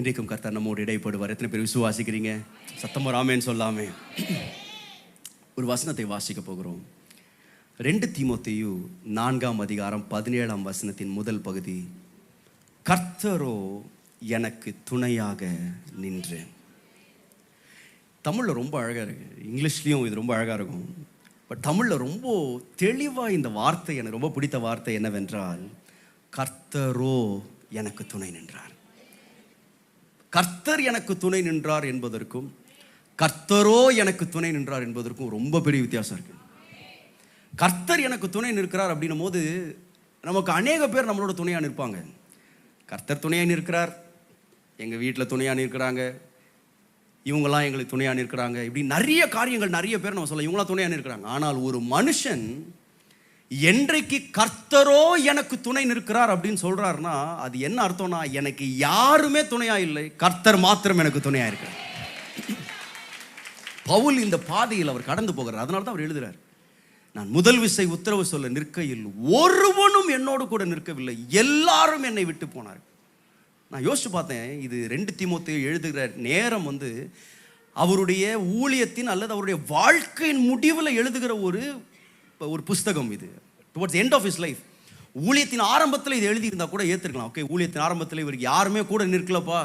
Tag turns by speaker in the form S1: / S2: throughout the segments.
S1: இன்றைக்கும் கர்த்தர் நம்மோடு இடைப்படுவார். எத்தனை பேர் விசுவாசிக்கிறீங்க? சத்தமாக ராமேன்னு சொல்லாமே. ஒரு வசனத்தை வாசிக்க போகிறோம். 2 தீமோத்தேயு 4:17 முதல் பகுதி. கர்த்தரோ எனக்கு துணையாக நின்று. தமிழில் ரொம்ப அழகாக இருக்கு, இங்கிலீஷ்லேயும் இது ரொம்ப அழகாக இருக்கும். பட் தமிழில் ரொம்ப தெளிவாக இந்த வார்த்தை, எனக்கு ரொம்ப பிடித்த வார்த்தை என்னவென்றால், கர்த்தரோ எனக்கு துணை நின்றார். கர்த்தர் எனக்கு துணை நின்றார் என்பதற்கும் கர்த்தரோ எனக்கு துணை நின்றார் என்பதற்கும் ரொம்ப பெரிய வித்தியாசம் இருக்கு. கர்த்தர் எனக்கு துணை நிற்கிறார் அப்படின்னும் போது நமக்கு அநேக பேர் நம்மளோட துணையாக நிற்பாங்க. கர்த்தர் துணையாக நிற்கிறார், எங்கள் வீட்டில் துணையாக நிற்கிறாங்க, இவங்கெல்லாம் எங்களுக்கு துணையாக நிற்கிறாங்க, இப்படி நிறைய காரியங்கள் நிறைய பேர் நம்ம சொல்ல இவங்களாம் துணையாக நிற்கிறாங்க. ஆனால் ஒரு மனுஷன் என்றைக்கு கர்த்தரோ எனக்கு துணை நிற்கிறார் அப்படின்னு சொல்றாருன்னா அது என்ன அர்த்தம்னா, எனக்கு யாருமே துணையா இல்லை, கர்த்தர் மாத்திரம் எனக்கு துணையா இருக்கிறார். பவுல் இந்த பாதையில் அவர் கடந்து போகிறார். அதனால தான் அவர் எழுதுறார், நான் முதல் விசை உத்தரவு சொல்ல நிற்கையில் ஒருவனும் என்னோடு கூட நிற்கவில்லை, எல்லாரும் என்னை விட்டு போனார். நான் யோசிச்சு பார்த்தேன், இது 2 தீமோத்தேயு எழுதுகிற நேரம் அவருடைய ஊழியத்தின் அல்லது அவருடைய வாழ்க்கையின் முடிவில் எழுதுகிற ஒரு புஸ்தகம். இது towards end of his life. ஊழியத்தின் ஆரம்பத்தில் இது எழுதியிருந்தா கூட ஏற்றுக்கலாம். ஓகே, ஊழியத்தின் ஆரம்பத்தில் இவருக்கு யாருமே கூட நிற்கலப்பா,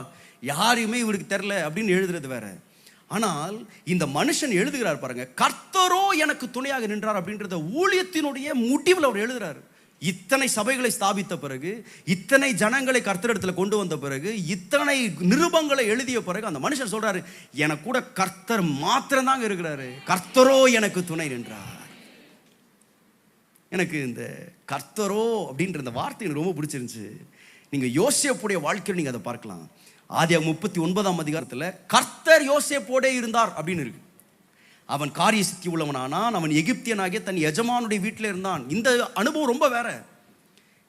S1: யாரையுமே இவருக்கு தெரில அப்படின்னு எழுதுறது வேற. ஆனால் இந்த மனுஷன் எழுதுகிறார் பாருங்க, கர்த்தரோ எனக்கு துணையாக நின்றார் அப்படின்றத ஊழியத்தினுடைய முடிவில் அவர் எழுதுறாரு. இத்தனை சபைகளை ஸ்தாபித்த பிறகு, இத்தனை ஜனங்களை கர்த்தரிடத்தில் கொண்டு வந்த பிறகு, இத்தனை நிருபங்களை எழுதிய பிறகு அந்த மனுஷன் சொல்றாரு, எனக்கு கூட கர்த்தர் மாத்திரம் தாங்க இருக்கிறாரு, கர்த்தரோ எனக்கு துணை நின்றார். எனக்கு இந்த கர்த்தரோ அப்படின்ற இந்த வார்த்தை எனக்கு ரொம்ப பிடிச்சிருந்துச்சு. நீங்கள் யோசேப்புடைய வாழ்க்கையில் நீங்கள் அதை பார்க்கலாம். ஆதியாகமம் 39 கர்த்தர் யோசேப்போடே இருந்தார் அப்படின்னு இருக்கு. அவன் காரிய சித்தி உள்ளவனானான், அவன் எகிப்தியனாகிய தன் எஜமானுடைய வீட்டில் இருந்தான். இந்த அனுபவம் ரொம்ப வேற.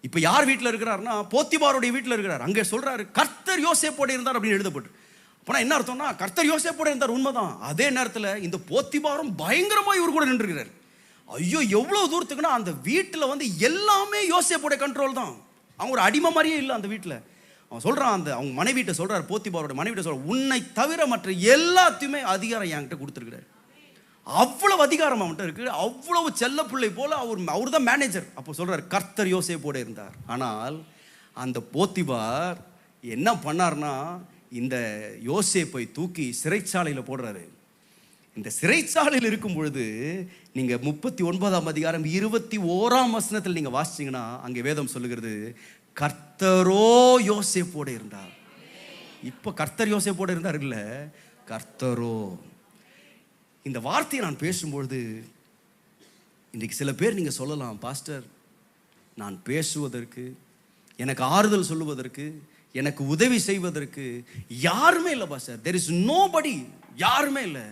S1: இப்போ யார் வீட்டில் இருக்கிறார்னா, போத்திபாருடைய வீட்டில் இருக்கிறார். அங்கே சொல்றாரு கர்த்தர் யோசேப்போட இருந்தார் அப்படின்னு எழுதப்பட்டு. அப்போனா என்ன அர்த்தம்னா, கர்த்தர் யோசேப்போட இருந்தார் உண்மைதான். அதே நேரத்தில் இந்த போத்திபாரும் பயங்கரமாக இவர் கூட நின்றுகிறார். ஐயோ, எவ்வளோ தூரத்துக்குன்னா அந்த வீட்டில் எல்லாமே யோசேப்போட கண்ட்ரோல் தான். அவங்க ஒரு அடிமை மாதிரியே இல்லை அந்த வீட்டில். அவன் சொல்கிறான், அவங்க மனைவிட்ட சொல்கிறார், போத்திபாரோட மனைவிட்ட சொல்கிறார், உன்னை தவிர மற்ற எல்லாத்தையுமே அதிகாரம் என்கிட்ட கொடுத்துருக்கிறார். அவ்வளவு அதிகாரம் அவன்கிட்ட இருக்குது, அவ்வளவு செல்ல பிள்ளை போல அவர் தான் மேனேஜர். அப்போ சொல்கிறார் கர்த்தர் யோசேப்போட இருந்தார். ஆனால் அந்த போத்திபார் என்ன பண்ணார்னா, இந்த யோசேப்பை தூக்கி சிறைச்சாலையில் போடுறாரு. இந்த சிறைச்சாலையில் இருக்கும் பொழுது நீங்கள் 39:21 நீங்கள் வாசிச்சிங்கன்னா அங்கே வேதம் சொல்லுகிறது, கர்த்தரோ யோசேப்போட இருந்தார். இப்போ கர்த்தர் யோசேப்போட இருந்தார் இல்லை, கர்த்தரோ. இந்த வார்த்தையை நான் பேசும்பொழுது இன்றைக்கு சில பேர் நீங்கள் சொல்லலாம், பாஸ்டர் நான் பேசுவதற்கு, எனக்கு ஆறுதல் சொல்லுவதற்கு, எனக்கு உதவி செய்வதற்கு யாருமே இல்லை பாஸ்டர், there is nobody, யாருமே இல்லை.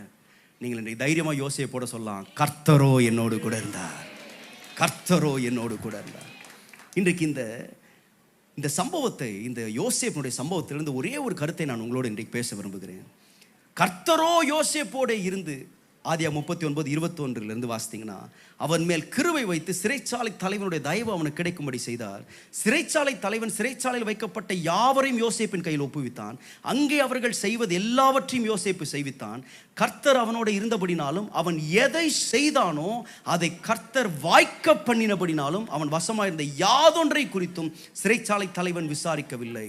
S1: நீங்கள் இன்றைக்கு தைரியமாக யோசேப்போட சொல்லலாம், கர்த்தரோ என்னோடு கூட இருந்தார், கர்த்தரோ என்னோடு கூட இருந்தார். இன்றைக்கு இந்த சம்பவத்தை, இந்த யோசேப்பினுடைய சம்பவத்திலிருந்து ஒரே ஒரு கருத்தை நான் உங்களோடு இன்றைக்கு பேச விரும்புகிறேன். கர்த்தரோ யோசேப்போட இருந்து, ஆதியாகமம் 39:21 வாசித்தீங்கன்னா, அவன் மேல் கிருபை வைத்து சிறைச்சாலை தலைவனுடைய தயவு அவனுக்கு கிடைக்கும்படி செய்தார். சிறைச்சாலை தலைவன் சிறைச்சாலையில் வைக்கப்பட்ட யாவரையும் யோசேப்பின் கையில் ஒப்புவித்தான். அங்கே அவர்கள் செய்வது எல்லாவற்றையும் யோசேப்பு செய்வித்தான். கர்த்தர் அவனோட இருந்தபடினாலும், அவன் எதை செய்தானோ அதை கர்த்தர் வாய்க்க பண்ணினபடினாலும், அவன் வசமாயிருந்த யாதொன்றை குறித்தும் சிறைச்சாலை தலைவன் விசாரிக்கவில்லை.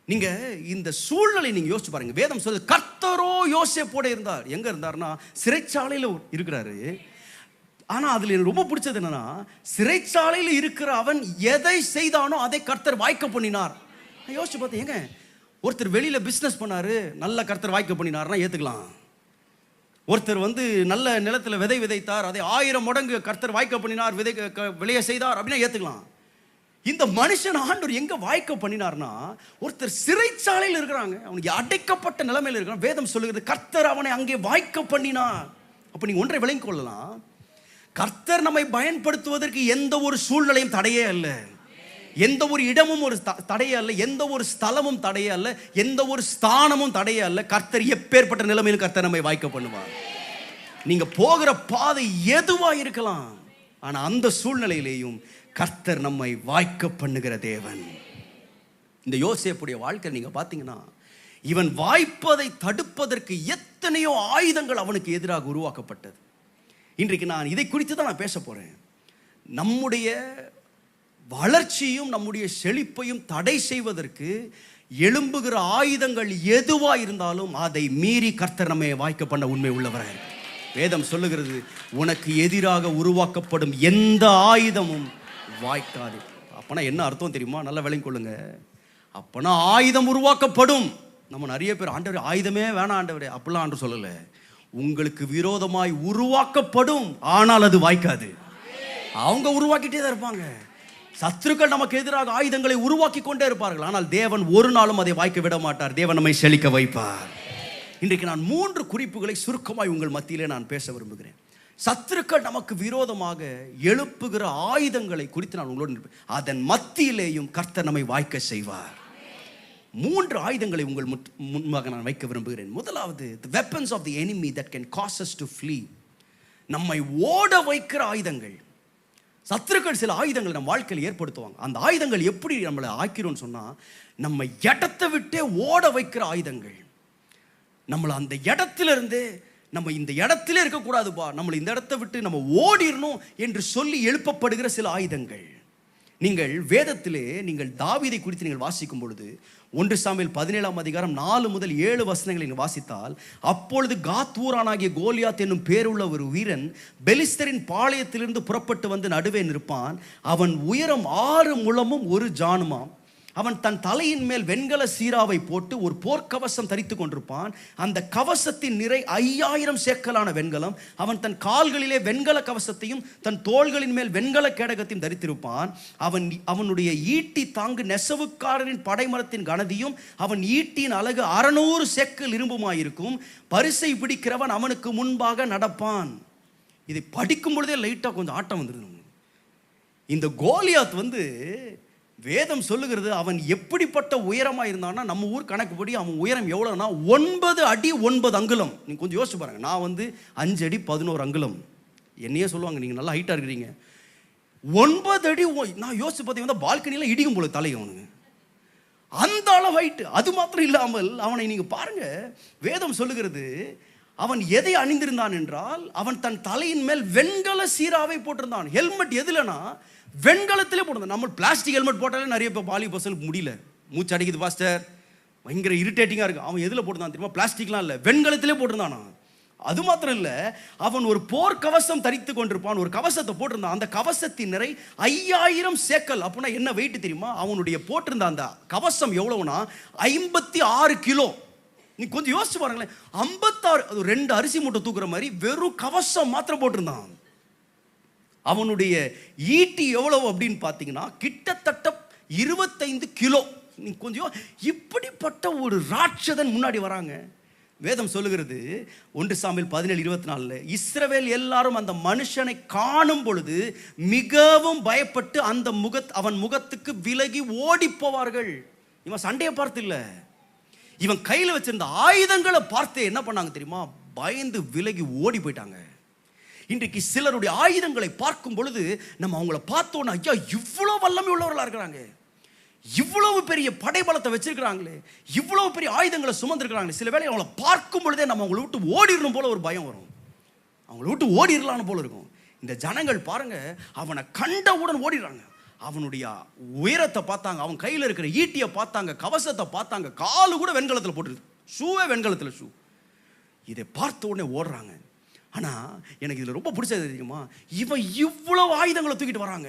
S1: நீங்க இந்த சூழ்நிலை நீங்க யோசிச்சு பாருங்க. வேதம் சொல்லுது கர்த்தரோ யோசேப்போட இருந்தார். எங்க இருந்தார்னா, சிறைச்சாலையில் இருக்கிறாரு. ஆனா அதுல எனக்கு ரொம்ப பிடிச்சது என்னன்னா, சிறைச்சாலையில் இருக்கிற அவன் எதை செய்தானோ அதை கர்த்தர் வாய்க்க பண்ணினார். யோசிச்சு பார்த்தேன், ஏங்க ஒருத்தர் வெளியில பிசினஸ் பண்ணாரு, நல்ல கர்த்தர் வாய்க்க பண்ணினார்னா ஏத்துக்கலாம். ஒருத்தர் நல்ல நிலத்துல விதை விதைத்தார், அதை 1000 மடங்கு கர்த்தர் வாய்க்க பண்ணினார், விளைய செய்தார் அப்படின்னா ஏத்துக்கலாம். இந்த மனுஷன் ஆண்டவர் எங்க வாய்க்க பண்ணினார்னா, ஒருத்தர் சிறைச்சாலையில் இருக்கிறாங்க, அவனுக்கு அடைக்கப்பட்ட நிலைமையில் இருக்கிறான். வேதம் சொல்லுகிறது கர்த்தர் அவனை அங்கே வாய்க்க பண்ணினார். அப்ப நீங்க ஒன்றை விளங்கிக் கொள்ளலாம், கர்த்தர் நம்மை பயன்படுத்துவதற்கு எந்த ஒரு சூழ்நிலையும் தடையே அல்ல, எந்த ஒரு இடமும் ஒரு தடையே அல்ல, எந்த ஒரு ஸ்தலமும் தடையே அல்ல, எந்த ஒரு ஸ்தானமும் தடையே அல்ல. கர்த்தர் எப்பேற்பட்ட நிலைமையில் கர்த்தர் நம்மை வாய்க்க பண்ணுவார். நீங்க போகிற பாதை எதுவா இருக்கலாம், ஆனா அந்த சூழ்நிலையிலேயும் கர்த்தர் நம்மை வாய்க்க பண்ணுகிற தேவன். இந்த யோசேப்புடைய வாழ்க்கை நீங்கள் பார்த்தீங்கன்னா, இவன் வாய்ப்பதை தடுப்பதற்கு எத்தனையோ ஆயுதங்கள் அவனுக்கு எதிராக உருவாக்கப்பட்டது. இன்றைக்கு நான் இதை குறித்து தான் நான் பேச போகிறேன். நம்முடைய வளர்ச்சியும் நம்முடைய செழிப்பையும் தடை செய்வதற்கு எழும்புகிற ஆயுதங்கள் எதுவாக இருந்தாலும் அதை மீறி கர்த்தர் நம்மை வாய்க்க பண்ண உண்மை உள்ளவராக இருக்கு. வேதம் சொல்லுகிறது, உனக்கு எதிராக உருவாக்கப்படும் எந்த ஆயுதமும் வாய்க்காது. அப்பனா என்ன அர்த்தம் தெரியுமா? நல்லா விளங்கிக் கொள்ளுங்க. அப்பனா ஆயுதம் உருவாக்கப்படும். நம்ம நிறைய பேர், ஆண்டவர் ஆயுதமே வேணாம் ஆண்டவரே அப்படிலாம் ஆண்டு சொல்லலை. உங்களுக்கு விரோதமாய் உருவாக்கப்படும், ஆனால் அது வாய்க்காது. அவங்க உருவாக்கிட்டே தான் இருப்பாங்க. சத்துருக்கள் நமக்கு எதிராக ஆயுதங்களை உருவாக்கி கொண்டே இருப்பார்கள். ஆனால் தேவன் ஒரு நாளும் அதை வாய்க்க விட மாட்டார். தேவன் நம்மை செழிக்க வைப்பார். இன்றைக்கு நான் 3 குறிப்புகளை சுருக்கமாய் உங்கள் மத்தியிலே நான் பேச விரும்புகிறேன். சத்துருக்கள் நமக்கு விரோதமாக எழுப்புகிற ஆயுதங்களை குறித்து நான் உங்களோடு, அதன் மத்தியிலேயும் கர்த்தர் நம்மை வாய்க்க செய்வார். 3 ஆயுதங்களை உங்கள் முன்பாக நான் வைக்க விரும்புகிறேன். முதலாவது, the weapons of the enemy that can cause us to flee. நம்மை ஓட வைக்கிற ஆயுதங்கள். சத்துருக்கள் சில ஆயுதங்கள் நம்ம வாழ்க்கையில் ஏற்படுத்துவாங்க. அந்த ஆயுதங்கள் எப்படி நம்மளை ஆக்கிறோம்னு சொன்னால், நம்ம இடத்தை விட்டே ஓட வைக்கிற ஆயுதங்கள். நம்மளை அந்த இடத்திலிருந்து, நம்ம இந்த இடத்திலே இருக்கக்கூடாதுப்பா, நம்மளை இந்த இடத்தை விட்டு நம்ம ஓடிடணும் என்று சொல்லி எழுப்பப்படுகிற சில ஆயுதங்கள். நீங்கள் வேதத்திலே நீங்கள் தாவீதை குறித்து நீங்கள் வாசிக்கும் பொழுது 1 சாமுவேல் 17ஆம் அதிகாரம் 4 முதல் 7 வசனங்களை நீங்கள் வாசித்தால், அப்பொழுது காத் ஊரானாகிய கோலியாத் என்னும் பேருள்ள ஒரு வீரன் பெலிஸ்தரின் பாளையத்திலிருந்து புறப்பட்டு வந்து நடுவே நிற்பான். அவன் உயரம் 6 முழமும் 1 ஜானுமாம். அவன் தன் தலையின் மேல் வெண்கல சீராவை போட்டு ஒரு போர்க்கவசம் தரித்து கொண்டிருப்பான். அந்த கவசத்தின் நிறை 5000 சேக்கலான வெண்கலம். அவன் தன் கால்களிலே வெண்கல கவசத்தையும் தன் தோள்களின் மேல் வெண்கல கேடகத்தையும் தரித்திருப்பான். அவனுடைய ஈட்டி தாங்கு நெசவுக்காரரின் படைமரத்தின் கனதியும் அவன் ஈட்டியின் அழகு 600 சேக்கல் இரும்புமாயிருக்கும். பரிசை பிடிக்கிறவன் அவனுக்கு முன்பாக நடப்பான். இதை படிக்கும் பொழுதே லைட்டாக கொஞ்சம் ஆட்டம் வந்துடும். இந்த கோலியாத் வேதம் சொல்லுகிறது, அவன் எப்படிப்பட்ட உயரமாக இருந்தான்னா, நம்ம ஊர் கணக்குப்படி அவன் உயரம் எவ்வளோனா 9 அடி 9 அங்குலம். நீங்கள் கொஞ்சம் யோசிச்சு பாருங்கள். நான் 5 அடி 11 அங்குலம். என்னையே சொல்லுவாங்க, நீங்கள் நல்லா ஹைட்டாக இருக்கிறீங்க. 9 அடி. நான் யோசிச்சு பார்த்தீங்கன்னா பால்கனியில் இடிக்கும் போல தலை அவனுங்க, அந்த அளவு ஹைட்டு. அது மாத்திரம் இல்லாமல் அவனை நீங்கள் பாருங்கள், வேதம் சொல்லுகிறது அவன் எதை அணிந்திருந்தான் என்றால், அவன் தன் தலையின் மேல் வெண்கல சீராவை போட்டிருந்தான். ஹெல்மெட் எதுலனா வெண்கலத்திலே போட்டிருந்தான். நம்ம பிளாஸ்டிக் ஹெல்மெட் போட்டாலே நிறைய இப்போ பாலி பர்சனுக்கு முடியல, மூச்சு அடிக்குது பாஸ்டர், பயங்கர இரிட்டேட்டிங்காக இருக்குது. அவன் எதில் போட்டிருந்தான் தெரியுமா? பிளாஸ்டிக்லாம் இல்லை, வெண்கலத்திலே போட்டிருந்தானா. அது மாத்திரம் இல்லை, அவன் ஒரு போர் கவசம் தரித்து கொண்டிருப்பான். ஒரு கவசத்தை போட்டிருந்தான். அந்த கவசத்தின் நிறை 5000 சேக்கல். அப்படின்னா என்ன வெயிட் தெரியுமா? அவனுடைய போட்டிருந்த அந்த கவசம் எவ்வளவுனா 56 கிலோ. நீ கொஞ்சம் யோசிச்சு பாருங்களேன், 56, அது 2 அரிசி மூட்டை தூக்குற மாதிரி வெறும் கவசம் மாத்திரம் போட்டிருந்தான். அவனுடைய ஈட்டி எவ்வளவு அப்படின்னு பார்த்தீங்கன்னா கிட்டத்தட்ட 25 கிலோ. நீ கொஞ்சம், இப்படிப்பட்ட ஒரு ராட்சதன் முன்னாடி வராங்க. வேதம் சொல்லுகிறது 1 சாமுவேல் 17:24, இஸ்ரவேல் எல்லாரும் அந்த மனுஷனை காணும் பொழுது மிகவும் பயப்பட்டு அவன் முகத்துக்கு விலகி ஓடி போவார்கள். இவன் சண்டையை பார்த்து இல்லை, இவன் கையில் வச்சிருந்த ஆயுதங்களை பார்த்து என்ன பண்ணாங்க தெரியுமா? பயந்து விலகி ஓடி போயிட்டாங்க. இன்றைக்கு சிலருடைய ஆயுதங்களை பார்க்கும் பொழுது நம்ம அவங்கள பார்த்தோன்னா, ஐயா இவ்வளோ வல்லமை உள்ளவர்களாக இருக்கிறாங்க, இவ்வளவு பெரிய படைபலத்தை வச்சிருக்கிறாங்களே, இவ்வளவு பெரிய ஆயுதங்களை சுமந்திருக்கிறாங்களே, சில வேளை அவங்கள பார்க்கும் பொழுதே நம்ம அவங்கள விட்டு ஓடிடணும் போல ஒரு பயம் வரும். அவங்கள விட்டு ஓடிடலான்னு போல இருக்கும். இந்த ஜனங்கள் பாருங்க, அவனை கண்டவுடன் ஓடிடுறாங்க. அவனுடைய உயரத்தை பார்த்தாங்க, அவன் கையில் இருக்கிற ஈட்டியை பார்த்தாங்க, கவசத்தை பார்த்தாங்க, காலு கூட வெண்கலத்தில் போட்டுருக்கு, ஷூவே வெண்கலத்தில் ஷூ. இதை பார்த்த உடனே ஓடுறாங்க. ஆனால் எனக்கு இதில் ரொம்ப பிடிச்சது தெரியுமா? இவன் இவ்வளவு ஆயுதங்களை தூக்கிட்டு வராங்க.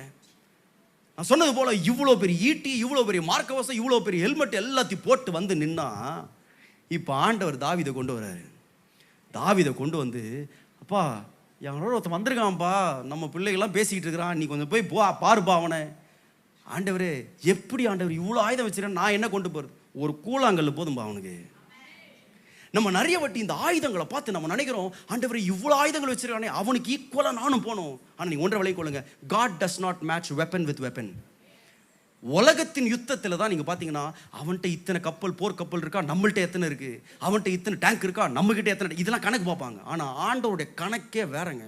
S1: நான் சொன்னது போல இவ்வளோ பெரிய ஈட்டி, இவ்வளோ பெரிய மார்க்கவசம், இவ்வளோ பெரிய ஹெல்மெட் எல்லாத்தையும் போட்டு வந்து நின்னா, இப்போ ஆண்டவர் தாவீதை கொண்டு வர்றாரு. தாவீதை கொண்டு வந்து, அப்பா எவனோட ஒருத்தன் வந்திருக்கான்ப்பா, நம்ம பிள்ளைகள்லாம் பேசிக்கிட்டு இருக்கிறான், நீ கொஞ்சம் போய் பாருப்பா அவனை. ஆண்டவரே, எப்படி ஆண்டவர் இவ்வளோ ஆயுதம் வச்சுருக்கேன், நான் என்ன கொண்டு போகிறது? ஒரு கூழாங்கல் போதும்பா அவனுக்கு. நம்ம நிறைய வாட்டி இந்த ஆயுதங்களை பார்த்து நம்ம நினைக்கிறோம், ஆண்டவரே இவ்வளோ ஆயுதங்கள் வச்சிருக்கானே, அவனுக்கு ஈக்குவலாக நானும் போனோம். ஆனால் நீங்கள் ஒன்றை விளைய கொள்ளுங்க, God does not match weapon with weapon. உலகத்தின் யுத்தத்தில் தான் நீங்கள் பார்த்தீங்கன்னா, அவன்கிட்ட இத்தனை கப்பல், போர் கப்பல் இருக்கா, நம்மள்கிட்ட எத்தனை இருக்குது, அவன்கிட்ட இத்தனை டேங்க் இருக்கா, நம்மகிட்ட எத்தனை, இதெல்லாம் கணக்கு பார்ப்பாங்க. ஆனால் ஆண்டவருடைய கணக்கே வேறங்க.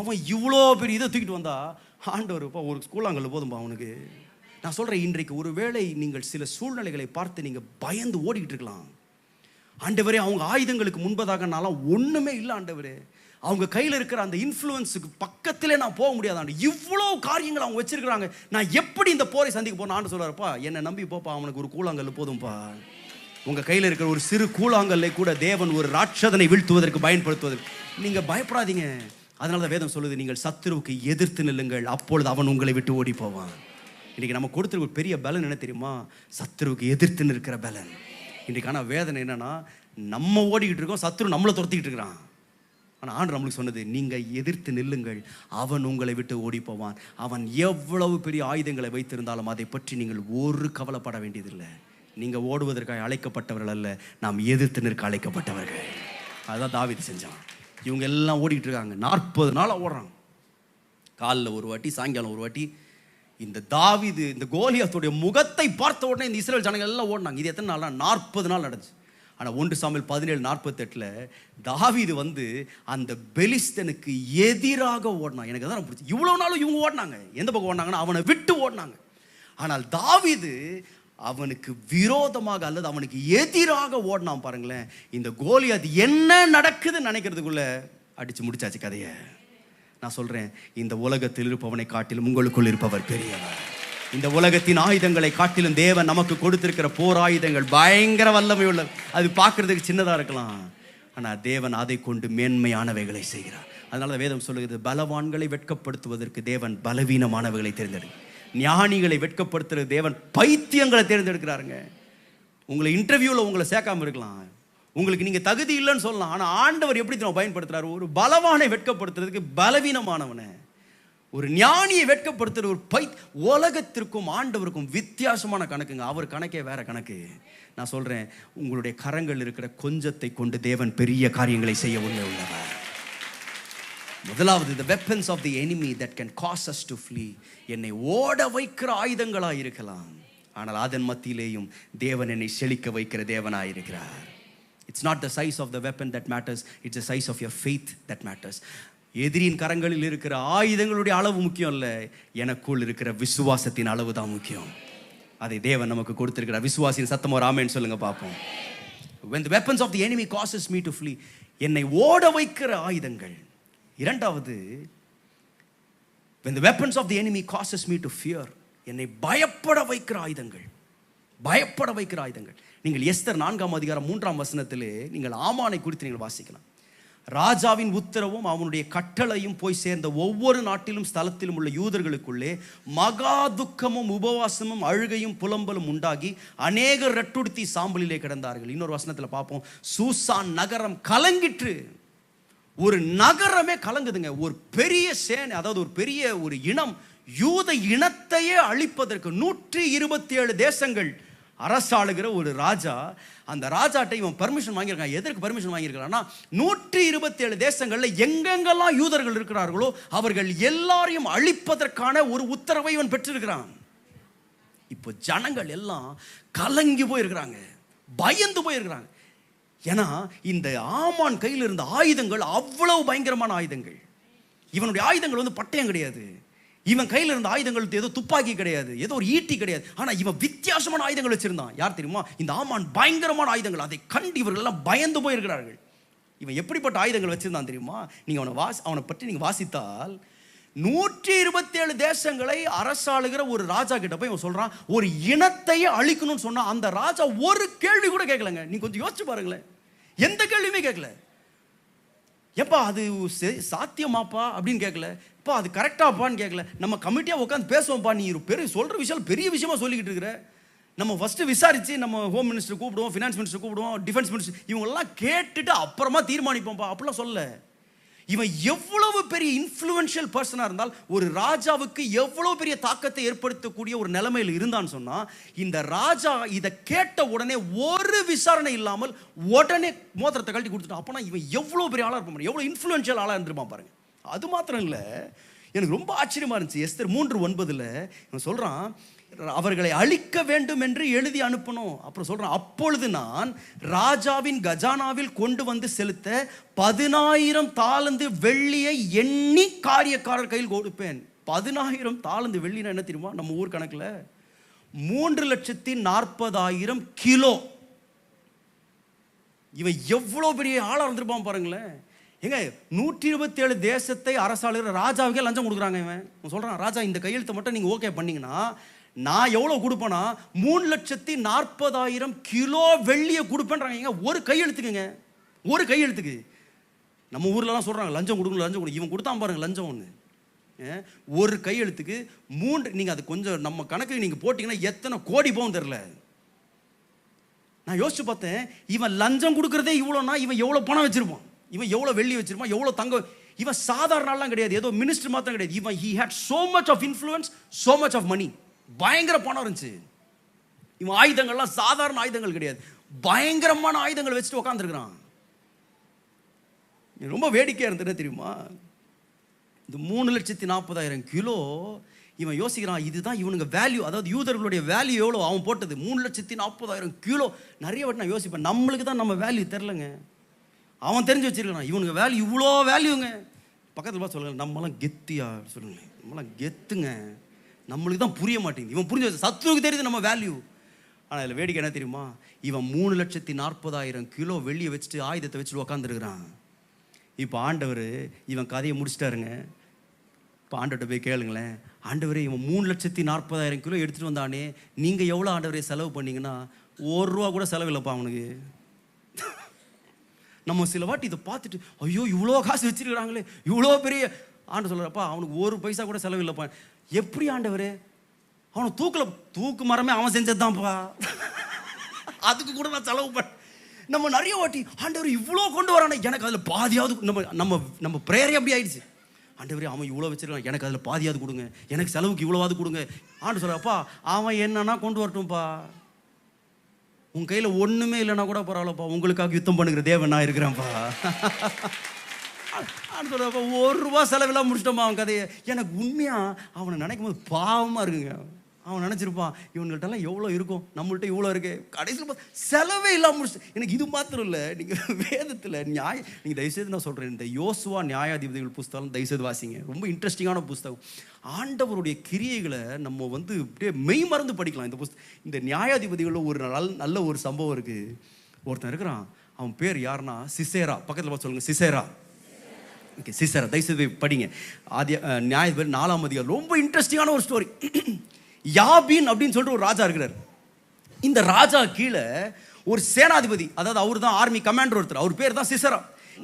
S1: அவன் இவ்வளோ பெரிய இதை தூக்கிட்டு வந்தா, ஆண்டவர் ஒரு கூழாங்கல் போதும்பா அவனுக்கு, நான் சொல்கிறேன், இன்றைக்கு ஒருவேளை நீங்கள் சில சூழ்நிலைகளை பார்த்து நீங்கள் பயந்து ஓடிக்கிட்டு இருக்கலாம். ஆண்டவரே, அவங்க ஆயுதங்களுக்கு முன்பதாக நான்லாம் ஒன்றுமே இல்லை ஆண்டவரே, அவங்க கையில் இருக்கிற அந்த இன்ஃப்ளூயன்ஸுக்கு பக்கத்திலே நான் போக முடியாதாண்டு, இவ்வளோ காரியங்கள் அவங்க வச்சிருக்கிறாங்க, நான் எப்படி இந்த போரை சந்திக்க போன ஆண்டு சொல்கிறாருப்பா, என்னை நம்பி போப்பா, அவனுக்கு ஒரு கூழாங்கல் போதும்பா. உங்கள் கையில் இருக்கிற ஒரு சிறு கூழாங்கல்லை கூட தேவன் ஒரு ராட்சதனை வீழ்த்துவதற்கு பயன்படுத்துவதற்கு. நீங்கள் பயப்படாதீங்க. அதனால தான் வேதம் சொல்லுது, நீங்கள் சத்துருவுக்கு எதிர்த்து நில்லுங்கள், அப்பொழுது அவன் உங்களை விட்டு ஓடி போவான். இன்றைக்கி நம்ம கொடுத்துருக்க ஒரு பெரிய பலன் என்ன தெரியுமா? சத்துருவுக்கு எதிர்த்து நிற்கிற பலன். இன்றைக்கான வேதனை என்னன்னா, நம்ம ஓடிக்கிட்டு இருக்கோம், சத்துரு நம்மளை துரத்திக்கிட்டு இருக்கிறான். ஆனால் ஆண்டு நம்மளுக்கு சொன்னது, நீங்கள் எதிர்த்து நில்லுங்கள், அவன் உங்களை விட்டு ஓடி போவான். அவன் எவ்வளவு பெரிய ஆயுதங்களை வைத்திருந்தாலும் அதை பற்றி நீங்கள் ஒரு கவலைப்பட வேண்டியதில்லை. நீங்கள் ஓடுவதற்காக அழைக்கப்பட்டவர்கள் அல்ல, நாம் எதிர்த்து நிற்க அழைக்கப்பட்டவர்கள். அதுதான் தாவீது செஞ்சான். இவங்க எல்லாம் ஓடிக்கிட்டு இருக்காங்க, 40 நாளாக ஓடுறாங்க. காலைல ஒரு வாட்டி, சாயங்காலம் ஒரு வாட்டி. இந்த தாவீது இந்த கோலியாத்துடைய முகத்தை பார்த்த உடனே இந்த இஸ்ரேல் ஜனங்கள் எல்லாம் ஓடினாங்க. இது எத்தனை நாள்? 40 நாள் நடந்துச்சு. ஆனால் 1 சாமுவேல் 17:48 தாவீது வந்து அந்த பெலிஸ்தனுக்கு எதிராக ஓடினான். எனக்கு தான் பிடிச்சி. இவ்வளோ நாளும் இவங்க ஓடினாங்க, எந்த பக்கம் ஓடினாங்கன்னா அவனை விட்டு ஓடினாங்க. ஆனால் தாவீது அவனுக்கு விரோதமாக அல்லது அவனுக்கு எதிராக ஓடினான். பாருங்களேன், இந்த கோலியாத் என்ன நடக்குதுன்னு நினைக்கிறதுக்குள்ள அடிச்சு முடிச்சாச்சு கதையை. நான் சொல்றேன், இந்த உலகத்தில் இருப்பவனை காட்டிலும் உங்களுக்குள் இருப்பவர் பெரியவர். இந்த உலகத்தின் ஆயுதங்களை காட்டிலும் தேவன் நமக்கு கொடுத்திருக்கிற போர் ஆயுதங்கள் பயங்கர வல்லமை உள்ளது. அது பார்க்கறதுக்கு சின்னதாக இருக்கலாம், ஆனால் தேவன் அதை கொண்டு மேன்மையானவைகளை செய்கிறார். அதனால வேதம் சொல்லுகிறது, பலவான்களை வெட்கப்படுத்துவதற்கு தேவன் பலவீனமானவைகளை தேர்ந்தெடுக்கிறார். ஞானிகளை வெட்கப்படுத்துறது தேவன் பைத்தியங்களை தேர்ந்தெடுக்கிறாருங்க. உங்களை இன்டர்வியூவில் உங்களை சேர்க்காம இருக்கலாம், உங்களுக்கு நீங்கள் தகுதி இல்லைன்னு சொல்லலாம். ஆனால் ஆண்டவர் எப்படி பயன்படுத்துறாரு? ஒரு பலவானை வெட்கப்படுத்துறதுக்கு பலவீனமானவனை, ஒரு ஞானியை வெட்கப்படுத்துற ஒரு உலகத்திற்கும் ஆண்டவருக்கும் வித்தியாசமான கணக்குங்க. அவர் கணக்கே வேற கணக்கு. நான் சொல்றேன், உங்களுடைய கரங்கள் இருக்கிற கொஞ்சத்தை கொண்டு தேவன் பெரிய காரியங்களை செய்ய உள்ளவர். முதலாவது, the weapons of the enemy that can cause us to flee. என்னை ஓட வைக்கிற ஆயுதங்களாக இருக்கலாம், ஆனால் அதன் மத்தியிலேயும் தேவன் என்னை செழிக்க வைக்கிற தேவனாக இருக்கிறார். It's not the size of the weapon that matters, it's the size of your faith that matters. எதிரியின் கரங்களில் இருக்கிற ஆயுதங்களுடைய அளவு முக்கியம் இல்லை, எனக்குள் இருக்கிற விசுவாசத்தின் அளவு தான் முக்கியம். அதை தேவன் நமக்கு கொடுத்திருக்கிறார். விசுவாசின் சத்தமோ ராமேன்னு சொல்லுங்க பார்ப்போம். When the weapons of the enemy causes me to flee, என்னை ஓட வைக்கிற ஆயுதங்கள். இரண்டாவது, when the weapons of the enemy causes me to fear, என்னை பயப்பட வைக்கிற ஆயுதங்கள். பயப்பட வைக்கிற ஆயுதங்கள். நீங்கள் எஸ்தர் 4:3 நீங்கள் ஆமானை குறித்து நீங்கள் வாசிக்கலாம். ராஜாவின் உத்தரவும் அவனுடைய கட்டளையும் போய் சேர்ந்த ஒவ்வொரு நாட்டிலும் ஸ்தலத்திலும் உள்ள யூதர்களுக்குள்ளே மகா துக்கமும் உபவாசமும் அழுகையும் புலம்பலும் உண்டாகி அநேகர் ரட்டுடுத்தி சாம்பலிலே கிடந்தார்கள். இன்னொரு வசனத்தில் பார்ப்போம், சூசான் நகரம் கலங்கிற்று. ஒரு நகரமே கலங்குதுங்க. ஒரு பெரிய சேனை, அதாவது ஒரு பெரிய ஒரு இனம், யூத இனத்தையே அழிப்பதற்கு 127 தேசங்கள் அரசாளுகிற ஒரு ராஜா. அந்த ராஜாட்டை இவன் பர்மிஷன் வாங்கியிருக்கான். எதற்கு பர்மிஷன் வாங்கியிருக்கான்னா, 127 தேசங்களில் எங்கெங்கெல்லாம் யூதர்கள் இருக்கிறார்களோ அவர்கள் எல்லாரையும் அழிப்பதற்கான ஒரு உத்தரவை இவன் பெற்றிருக்கிறான். இப்போ ஜனங்கள் எல்லாம் கலங்கி போயிருக்கிறாங்க, பயந்து போயிருக்கிறாங்க. ஏன்னா இந்த ஆமான் கையில் இருந்த ஆயுதங்கள் அவ்வளவு பயங்கரமான ஆயுதங்கள். இவனுடைய ஆயுதங்கள் வந்து பட்டயம் கிடையாது, இவன் கையில் இருந்த ஆயுதங்கள் ஏதோ துப்பாக்கி கிடையாது, ஏதோ ஒரு ஈட்டி கிடையாது. ஆனால் இவன் வித்தியாசமான ஆயுதங்கள் வச்சிருந்தான். யார் தெரியுமா? இந்த ஆமான் பயங்கரமான ஆயுதங்கள். அதை கண்டு இவர்கள் எல்லாம் பயந்து போயிருக்கிறார்கள். இவன் எப்படிப்பட்ட ஆயுதங்கள் வச்சிருந்தான் தெரியுமா? நீங்கள் அவனை பற்றி நீங்கள் வாசித்தால், 127 தேசங்களை அரசாளுகிற ஒரு ராஜா கிட்ட போய் இவன் சொல்றான், ஒரு இனத்தையே அழிக்கணும்னு சொன்னா அந்த ராஜா ஒரு கேள்வி கூட கேட்கலங்க. நீங்க கொஞ்சம் யோசிச்சு பாருங்களேன், எந்த கேள்வியுமே கேட்கல. எப்பா அது சாத்தியமாப்பா அப்படின்னு கேட்கல, இப்போ அது கரெக்டாப்பான்னு கேட்கல. நம்ம கமிட்டியாக உட்காந்து பேசுவோம்ப்பா, நீ சொல்கிற விஷயம் பெரிய விஷயமா சொல்லிக்கிட்டு இருக்கிற. நம்ம ஃபஸ்ட்டு விசாரித்து நம்ம ஹோம் மினிஸ்டர் கூப்பிடுவோம், ஃபினான்ஸ் மினிஸ்டர் கூப்பிடுவோம், டிஃபென்ஸ் மினிஸ்டர், இவங்கெல்லாம் கேட்டுட்டு அப்புறமா தீர்மானிப்போம்ப்பா அப்படிலாம் சொல்ல. இவன் எவ்வளவு பெரிய இன்ஃப்ளூயன்ஷியல் பர்சனாக இருந்தால், ஒரு ராஜாவுக்கு எவ்வளோ பெரிய தாக்கத்தை ஏற்படுத்தக்கூடிய ஒரு நிலைமையில் இருந்தான்னு சொன்னால், இந்த ராஜா இதை கேட்ட உடனே ஒரு விசாரணை இல்லாமல் உடனே மோதிரத்தை கழட்டி கொடுத்துட்டான். அப்போனா இவன் எவ்வளோ பெரிய ஆளாக இருப்பான், எவ்வளோ இன்ஃப்ளூயன்ஷியல் ஆளாக இருந்திருப்பான் பாருங்க. அது மாத்திரம் இல்லை, எனக்கு ரொம்ப ஆச்சரியமாக இருந்துச்சு. எஸ்தர் 3:9 இவன் சொல்கிறான், அவர்களை அழிக்க வேண்டும் என்று எழுதி அனுப்பணும். அப்புறம் சொல்றான், அப்பொழுது நான் ராஜாவின் கஜானாவில் கொண்டு வந்து செலுத்த 10,000 தாலந்து வெள்ளியை எண்ணி காரியக்காரர் கையில் கொடுப்பேன். 10,000 தாலந்து வெள்ளினா என்ன தெரியுமா? நம்ம ஊர் கணக்கில் 3,40,000 கிலோ. இவன் எவ்வளோ பெரிய ஆளாக இருந்திருப்பான் பாருங்களேன். எங்க 127 தேசத்தை அரசாளுகிற ராஜாவுக்கே லஞ்சம் கொடுக்குறாங்க. இவன் சொல்கிறான், ராஜா இந்த கையெழுத்தை மட்டும் நீங்கள் ஓகே பண்ணீங்கன்னா நான் எவ்வளோ கொடுப்பேன்னா 3,40,000 கிலோ வெள்ளியை கொடுப்பேன்றாங்க. ஒரு கையெழுத்துக்குங்க, ஒரு கையெழுத்துக்கு. நம்ம ஊர்லலாம் சொல்கிறாங்க லஞ்சம் கொடுக்கணும், லஞ்சம் கொடு. இவன் கொடுத்தான் பாருங்க லஞ்சம் ஒன்று. ஒரு கையெழுத்துக்கு 3. நீங்கள் அது கொஞ்சம் நம்ம கணக்கு நீங்கள் போட்டிங்கன்னா எத்தனை கோடி போகும் தெரில. நான் யோசிச்சு பார்த்தேன், இவன் லஞ்சம் கொடுக்குறதே இவ்வளோனா இவன் எவ்வளோ பணம் வச்சிருப்பான், இவன் எவ்வளோ வெள்ளி வச்சிருப்பான், எவ்வளோ தங்கம். இவன் சாதாரண ஆள்லாம் கிடையாது, ஏதோ மினிஸ்டர் மாத்திரம் கிடையாது. இவன் he had so much of influence, so much of money. பயங்கர பணம் இருந்துச்சு. இவன் ஆயுதங்கள்லாம் சாதாரண ஆயுதங்கள் கிடையாது, பயங்கரமான ஆயுதங்கள் வச்சுட்டு உட்காந்துருக்கிறான். ரொம்ப வேடிக்கையாக இருந்தது தெரியுமா? இந்த 3,40,000 கிலோ இவன் யோசிக்கிறான், இதுதான் இவனுங்க வேல்யூ. அதாவது யூதர்களுடைய வேல்யூ எவ்வளோ அவன் போட்டது 3,40,000 கிலோ. நிறைய வாட்டி நான் யோசிப்பேன், நம்மளுக்கு தான் நம்ம வேல்யூ தெரிலங்க. அவன் தெரிஞ்சு வச்சிருக்கான் இவனுங்க வேல்யூ, இவ்வளோ வேல்யூங்க. பக்கத்தில் பார்த்து சொல்லுங்க, நம்மளாம் கெத்தியா சொல்லுங்க, நம்மளாம் கெத்துங்க. நம்மளுக்கு தான் புரிய மாட்டேங்குது. இவன் புரிஞ்சு வச்சு சத்துருக்கு தெரியுது நம்ம வேல்யூ. ஆனால் இதில் வேடிக்கை என்ன தெரியுமா? இவன் 3,40,000 கிலோ வெள்ளியை வச்சுட்டு ஆயுதத்தை வச்சுட்டு உக்காந்துருக்கிறான். இப்போ ஆண்டவர் இவன் கதையை முடிச்சிட்டாருங்க. இப்போ ஆண்டவர்கிட்ட போய் கேளுங்களேன், ஆண்டவரே இவன் 3,40,000 கிலோ எடுத்துகிட்டு வந்தானே, நீங்கள் எவ்வளோ ஆண்டவரே செலவு பண்ணிங்கன்னா? ₹1 கூட செலவில்லைப்பா அவனுக்கு. நம்ம சில வாட்டி இதை பார்த்துட்டு ஐயோ இவ்வளோ காசு வச்சிருக்கிறாங்களே, இவ்வளோ பெரிய. ஆண்டு சொல்கிறப்பா அவனுக்கு 1 பைசா கூட செலவில்லைப்பா. எப்படி ஆண்டவரே? அவனை தூக்கு மரமே அவன் செஞ்சது தான்ப்பா, அதுக்கு கூட நான் செலவு பண்ண. நம்ம நிறைய வாட்டி ஆண்டவர் இவ்வளோ கொண்டு வரானே, எனக்கு அதில் பாதியாவது. நம்ம ப்ரேயரே அப்படி ஆயிடுச்சு. ஆண்டவரே அவன் இவ்வளோ வச்சிருக்கான், எனக்கு அதில் பாதியாவது கொடுங்க, எனக்கு செலவுக்கு இவ்வளோவாது கொடுங்க. ஆண்டு சொல்கிறப்பா அவன் என்னன்னா கொண்டு வரட்டும்ப்பா, உன் கையில் ஒன்றுமே இல்லைன்னா கூட பரவாயில்லப்பா, உங்களுக்காக யுத்தம் பண்ணுகிற தேவன் நான் இருக்கிறேன்ப்பா. ஆண்டு சொல்கிறப்பா ₹1 செலவெல்லாம் முடிச்சிட்டோம்ப்பா அவன் கதையை. எனக்கு உண்மையாக அவனை நினைக்கும் போது பாவமாக இருக்குங்க. அவன் நினச்சிருப்பான் இவங்கள்ட்டெல்லாம் எவ்வளோ இருக்கும், நம்மள்ட்ட இவ்வளோ இருக்கு. கடைசியில் செலவே இல்லாமல் முடிச்சு. எனக்கு இது மாத்திரம் இல்லை, நீங்கள் வேதத்தில் நீங்கள் தயவுசெய்து நான் சொல்கிறேன், இந்த யோசுவா நியாயாதிபதிகள் புஸ்தகம் தயவுசெய்து வாசிங்க. ரொம்ப இன்ட்ரெஸ்டிங்கான புஸ்தகம். ஆண்டவருடைய கிரியைகளை நம்ம அப்படியே மெய் மறந்து படிக்கலாம். இந்த நியாயாதிபதிகளில் ஒரு நல்ல ஒரு சம்பவம் இருக்குது. ஒருத்தன் இருக்கிறான், அவன் பேர் யாருன்னா சிசேரா. பக்கத்தில் பார்த்து சொல்லுங்கள், சிசேரா. ஓகே, சிசேரா தயவுசெய்து படிங்க. நியாயாதிபதி 4ஆம் அதிகாரம். ரொம்ப இன்ட்ரெஸ்டிங்கான ஒரு ஸ்டோரி. யாபீன் அப்படின்னு சொல்லிட்டு ஒரு ராஜா இருக்கிறார். இந்த ராஜா கீழே ஒரு சேனாதிபதி, அதாவது அவர் தான் ஆர்மி கமாண்டர் ஒருத்தர், அவர் பேர் தான் சிசரா.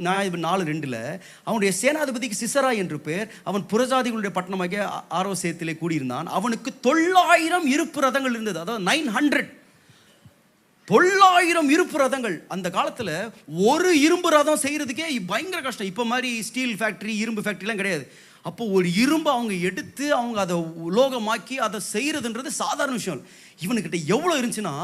S1: 4:2 அவனுடைய சேனாதிபதிக்கு சிசரா என்று பேர். அவன் புறஜாதிகளுடைய பட்டணமாகிய ஆரோசேத்திலே கூடியிருந்தான். அவனுக்கு 900 இருப்பு ரதங்கள் இருந்தது. அதாவது 900 இருப்பு ரதங்கள். அந்த காலத்தில் ஒரு இரும்பு ரதம் செய்யறதுக்கே பயங்கர கஷ்டம். இப்போ மாதிரி ஸ்டீல் ஃபேக்ட்ரி, இரும்பு ஃபேக்ட்ரிலாம் கிடையாது. அப்போ ஒரு இரும்பு அவங்க எடுத்து அவங்க அதை உலோகமாக்கி அதை செய்யறதுன்றது சாதாரண விஷயம். இவனுக்கிட்ட எவ்வளோ இருந்துச்சுன்னா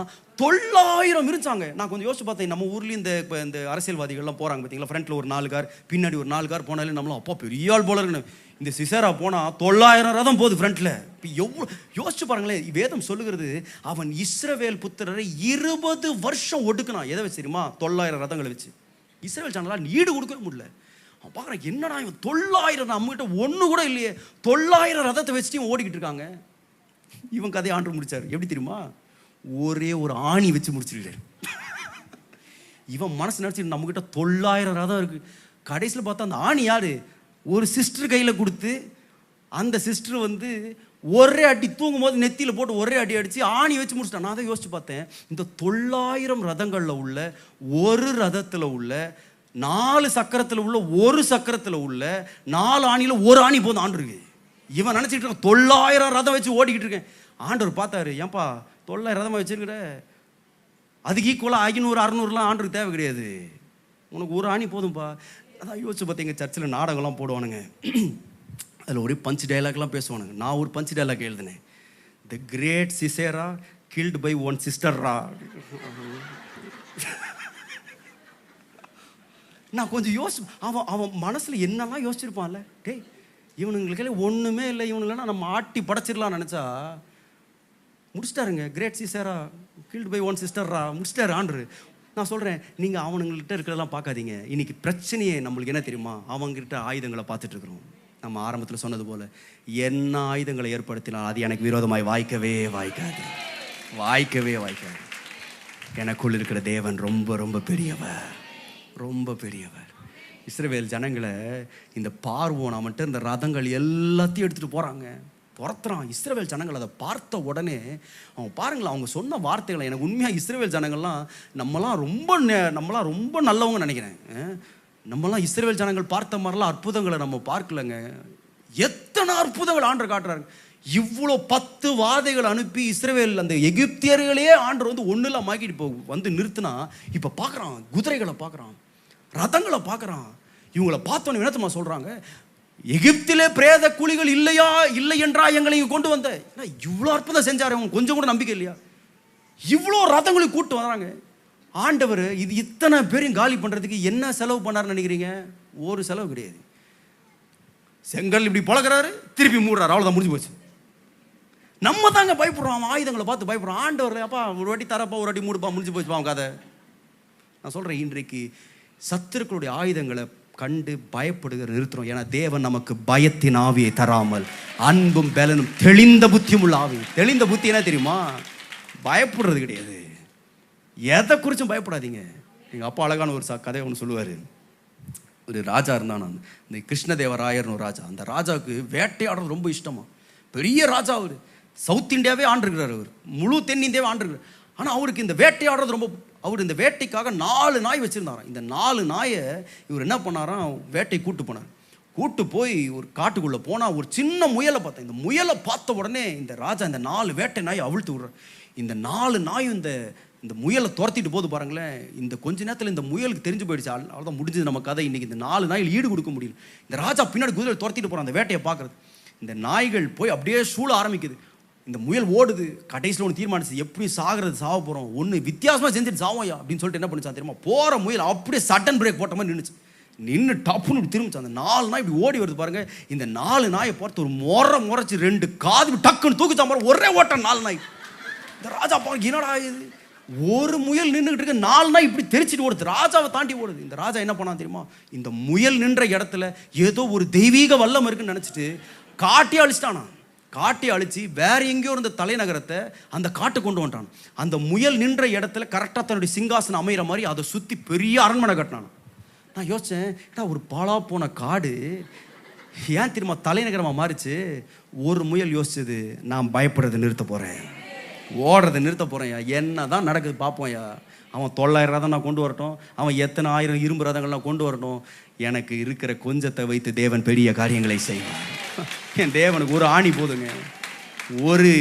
S1: 900 இருந்துச்சாங்க. நான் கொஞ்சம் யோசிச்சு பார்த்தேன், நம்ம ஊர்லேயும் இந்த அரசியல்வாதிகள்லாம் போகிறாங்க பார்த்தீங்களா, ஃப்ரண்ட்டில் ஒரு 4 கார், பின்னாடி ஒரு 4 கார் போனாலே நம்மளும் அப்பா பெரிய ஆள் போல இருக்குன்னு. இந்த சிசேரா போனால் 900 ரதம் போகுது ஃப்ரண்ட்டில். இப்போ எவ்வளோ யோசிச்சு பாருங்களேன். வேதம் சொல்லுகிறது, அவன் இஸ்ரவேல் புத்திரரை 20 வருஷம் ஒடுக்குனான். எதை வச்சு தெரியுமா? 900 ரதங்களை வச்சு. இஸ்ரவேல் சேனலால் ஈடு கொடுக்க முடியல. அவன் பார்க்குறான், என்னடா இவன் 900, நம்மகிட்ட ஒன்று கூட இல்லையே, 900 ரதத்தை வச்சுட்டு ஓடிக்கிட்டு இருக்காங்க. இவன் கதையை ஆண்டு முடிச்சார். எப்படி தெரியுமா? ஒரே ஒரு ஆணி வச்சு முடிச்சிருக்காரு. இவன் மனசு நினச்சி நம்மகிட்ட 900 ரதம் இருக்கு. கடைசியில் பார்த்தா அந்த ஆணி யாரு? ஒரு சிஸ்டர் கையில் கொடுத்து, அந்த சிஸ்டர் ஒரே அடி தூங்கும் போது நெத்தியில் போட்டு ஒரே அடி அடித்து ஆணி வச்சு முடிச்சிட்டான். நான் தான் யோசிச்சு பார்த்தேன், இந்த 900 ரதங்களில் உள்ள ஒரு ரதத்தில் உள்ள 4 சக்கரத்தில் உள்ள ஒரு சக்கரத்தில் உள்ள 4 ஆணியில் ஒரு ஆணி போதும் ஆண்டுருக்கு. இவன் நினச்சிக்கிட்டு இருக்கான் 900 ரதம் வச்சு ஓடிக்கிட்டு இருக்கேன். ஆண்டவர் பார்த்தாரு, ஏன்பா 900 ரதமாக வச்சிருக்கிற, அதுக்கு ஈக்குவலாக 500 600லாம் ஆண்டுக்கு தேவை கிடையாது, உனக்கு ஒரு ஆணி போதும்பா. அதான் யோசிச்சு பார்த்தீங்க, சர்ச்சில் நாடகம்லாம் போடுவானுங்க, அதில் ஒரே பஞ்ச் டைலாக்லாம் பேசுவானுங்க. நான் ஒரு பஞ்ச் டைலாக் எழுதினேன், தி கிரேட் சிசேரா கில்டு பை ஒன் சிஸ்டர்ரா. நான் கொஞ்சம் அவன் மனசில் என்னெல்லாம் யோசிச்சிருப்பான்ல. டேய் இவனுங்களுக்கெல்லாம் ஒன்றுமே இல்லை, இவனுங்களா நம்ம ஆட்டி படைச்சிடலாம்னு நினச்சா முடிச்சிட்டாருங்க. கிரேட் சிசேரா கில்டு பை ஒன் சிஸ்டர்ரா முடிச்சிட்டாரு ஆண்டு. நான் சொல்கிறேன், நீங்கள் அவனுங்கள்ட்ட இருக்கிறதெல்லாம் பார்க்காதீங்க. இன்றைக்கி பிரச்சனையே நம்மளுக்கு என்ன தெரியுமா? அவங்ககிட்ட ஆயுதங்களை பார்த்துட்ருக்குறோம். நம்ம ஆரம்பத்தில் சொன்னது போல், என்ன ஆயுதங்களை ஏற்படுத்தினால் அது எனக்கு விரோதமாய் வாய்க்கவே வாய்க்காது. வாய்க்கவே வாய்க்காது. எனக்குள் இருக்கிற தேவன் ரொம்ப ரொம்ப பெரியவர், ரொம்ப பெரியவர். இஸ்ரவேல் ஜனங்களை இந்த பார்வோன் அவன்கிட்ட இந்த ரதங்கள் எல்லாத்தையும் எடுத்துகிட்டு போகிறாங்க, துரத்துறான். இஸ்ரவேல் ஜனங்கள் அதை பார்த்த உடனே அவங்க பாருங்களேன், அவங்க சொன்ன வார்த்தைகளை எனக்கு உண்மையாக இஸ்ரவேல் ஜனங்கள்லாம் நம்மலாம் ரொம்ப நல்லவங்க நினைக்கிறேன். நம்மலாம் இஸ்ரவேல் ஜனங்கள் பார்த்த மாதிரிலாம் அற்புதங்களை நம்ம பார்க்கலங்க. எத்தனை அற்புதங்கள் ஆண்டவர் காட்டுறாரு. இவ்வளோ 10 வாதைகள் அனுப்பி இஸ்ரவேல் அந்த எகிப்தியர்களே ஆண்டவர் வந்து ஒன்றுலாம் மாக்கிட்டு இப்போ வந்து நிறுத்தினா, இப்போ பார்க்குறான், குதிரைகளை பார்க்குறான், ரதங்களை பார்க்குறான். இவங்களை பார்த்தோன்னு வினத்தமா சொல்கிறாங்க, எகிப்திலே பிரேத குழிகள் இல்லை என்றா எங்களை இங்கே கொண்டு வந்த. இவ்வளோ அற்புதம் செஞ்சார், அவங்க கொஞ்சம் கூட நம்பிக்கை இல்லையா? இவ்வளோ ரதங்களை கூப்பிட்டு வராங்க. ஆண்டவர் இது இத்தனை பேரையும் காலி பண்ணுறதுக்கு என்ன செலவு பண்ணாருன்னு நினைக்கிறீங்க? ஒரு செலவு கிடையாது. செங்கல் இப்படி பழகிறாரு, திருப்பி மூடுறாரு, அவ்வளோதான், முடிஞ்சு போச்சு. நம்ம தாங்க பயப்படுறோம், ஆயுதங்களை பார்த்து பயப்படுறோம். ஆண்டவர் அப்பா ஒரு வாட்டி தரப்பா, ஒரு வாட்டி மூடுப்பா, முடிஞ்சு போச்சுப்பா அவங்க கதை. நான் சொல்கிறேன், இன்றைக்கு சத்துருக்களுடைய ஆயுதங்களை கண்டு பயப்படுகிற நிறுத்துறோம். ஏன்னா தேவன் நமக்கு பயத்தின் ஆவியை தராமல் அன்பும் பலனும் தெளிந்த புத்தியும் உள்ள ஆவி. தெளிந்த புத்தி என்ன தெரியுமா? பயப்படுறது கிடையாது. எதை குறிச்சும் பயப்படாதீங்க. எங்கள் அப்பா அழகான ஒரு கதை ஒன்று சொல்லுவார். ஒரு ராஜா இருந்தான், இந்த கிருஷ்ணதேவராயர்னு ஒரு ராஜா. அந்த ராஜாவுக்கு வேட்டையாடுறது ரொம்ப இஷ்டமா. பெரிய ராஜா அவர், சவுத் இந்தியாவே ஆண்டிருக்கிறார், அவர் முழு தென்னிந்தியாவே ஆண்டிருக்கிறார். ஆனால் அவருக்கு இந்த வேட்டையாடுறது ரொம்ப, அவர் இந்த வேட்டைக்காக 4 நாய் வச்சுருந்தாராம். இந்த 4 நாயை இவர் என்ன பண்ணாராம், வேட்டை கூட்டு போனார். கூட்டு போய் ஒரு காட்டுக்குள்ளே போனால் ஒரு சின்ன முயலை பார்த்தேன். இந்த முயலை பார்த்த உடனே இந்த ராஜா இந்த 4 வேட்டை நாயை அவிழ்த்து விடுறார். இந்த 4 நாயும் இந்த முயலை துரத்திட்டு போது பாருங்களேன். இந்த கொஞ்ச நேரத்தில் இந்த முயலுக்கு தெரிஞ்சு போயிடுச்சு, அவ்வளோதான் முடிஞ்சது நம்ம கதை. இன்றைக்கி இந்த 4 நாயில் ஈடு கொடுக்க முடியல. இந்த ராஜா பின்னாடி குதிரை துரத்திட்டு போகிறான் அந்த வேட்டையை பார்க்குறது. இந்த நாய்கள் போய் அப்படியே சூழ ஆரம்பிக்குது. இந்த முயல் ஓடுது. கடைசியில் ஒன்று தீர்மானிச்சு, எப்படி சாகிறது சாவ போகிறோம், ஒன்று வித்தியாசமாக செஞ்சுட்டு சாவோயா அப்படின்னு சொல்லிட்டு என்ன பண்ணிச்சான் தெரியுமா? போகிற முயல் அப்படியே சட்டன் பிரேக் போட்ட மாதிரி நின்று டப்புன்னு இப்படி திரும்பிச்சு. அந்த 4 நாய் இப்படி ஓடி வருது பாருங்க. இந்த 4 நாயை பார்த்து ஒரு முறைச்சு 2 காது டக்குன்னு தூக்கிச்சான் பாருங்க, ஒரே ஓட்டம் 4 நாய். இந்த ராஜா பாருங்க, என்னடா இது, ஒரு முயல் நின்றுகிட்டு இருக்கு, 4 நாய் இப்படி தெரிச்சிட்டு ஓடுது, ராஜாவை தாண்டி ஓடுது. இந்த ராஜா என்ன பண்ணா தெரியுமா? இந்த முயல் நின்ற இடத்துல ஏதோ ஒரு தெய்வீக வல்லம் இருக்குன்னு நினச்சிட்டு காட்டி அழிச்சிட்டானா. காட்டி அழிச்சு வேற எங்கேயோ இருந்த தலைநகரத்தை அந்த காட்டு கொண்டு வந்துட்டான். அந்த முயல் நின்ற இடத்துல கரெக்டாக தன்னுடைய சிங்காசனம் அமைகிற மாதிரி அதை சுற்றி பெரிய அரண்மனை கட்டினான். நான் யோசித்தேன், ஒரு பாழா போன காடு ஏன் திரும்ப தலைநகரமாக மாறிச்சு? ஒரு முயல் யோசிச்சது, நான் பயப்படுறதை நிறுத்த போகிறேன், ஓடுறதை நிறுத்த போகிறேன்யா, என்ன தான் நடக்குது பார்ப்போம்யா. அவன் 900 ரதம் நான் கொண்டு வரட்டும், அவன் எத்தனை 1000 இரும்பு ரதங்கள்லாம் கொண்டு வரட்டும், எனக்கு இருக்கிற கொஞ்சத்தை வைத்து தேவன் பெரிய காரியங்களை செய்வான். என் தேவனுக்கு ஒரு ஆணி போதுங்க, ஒரு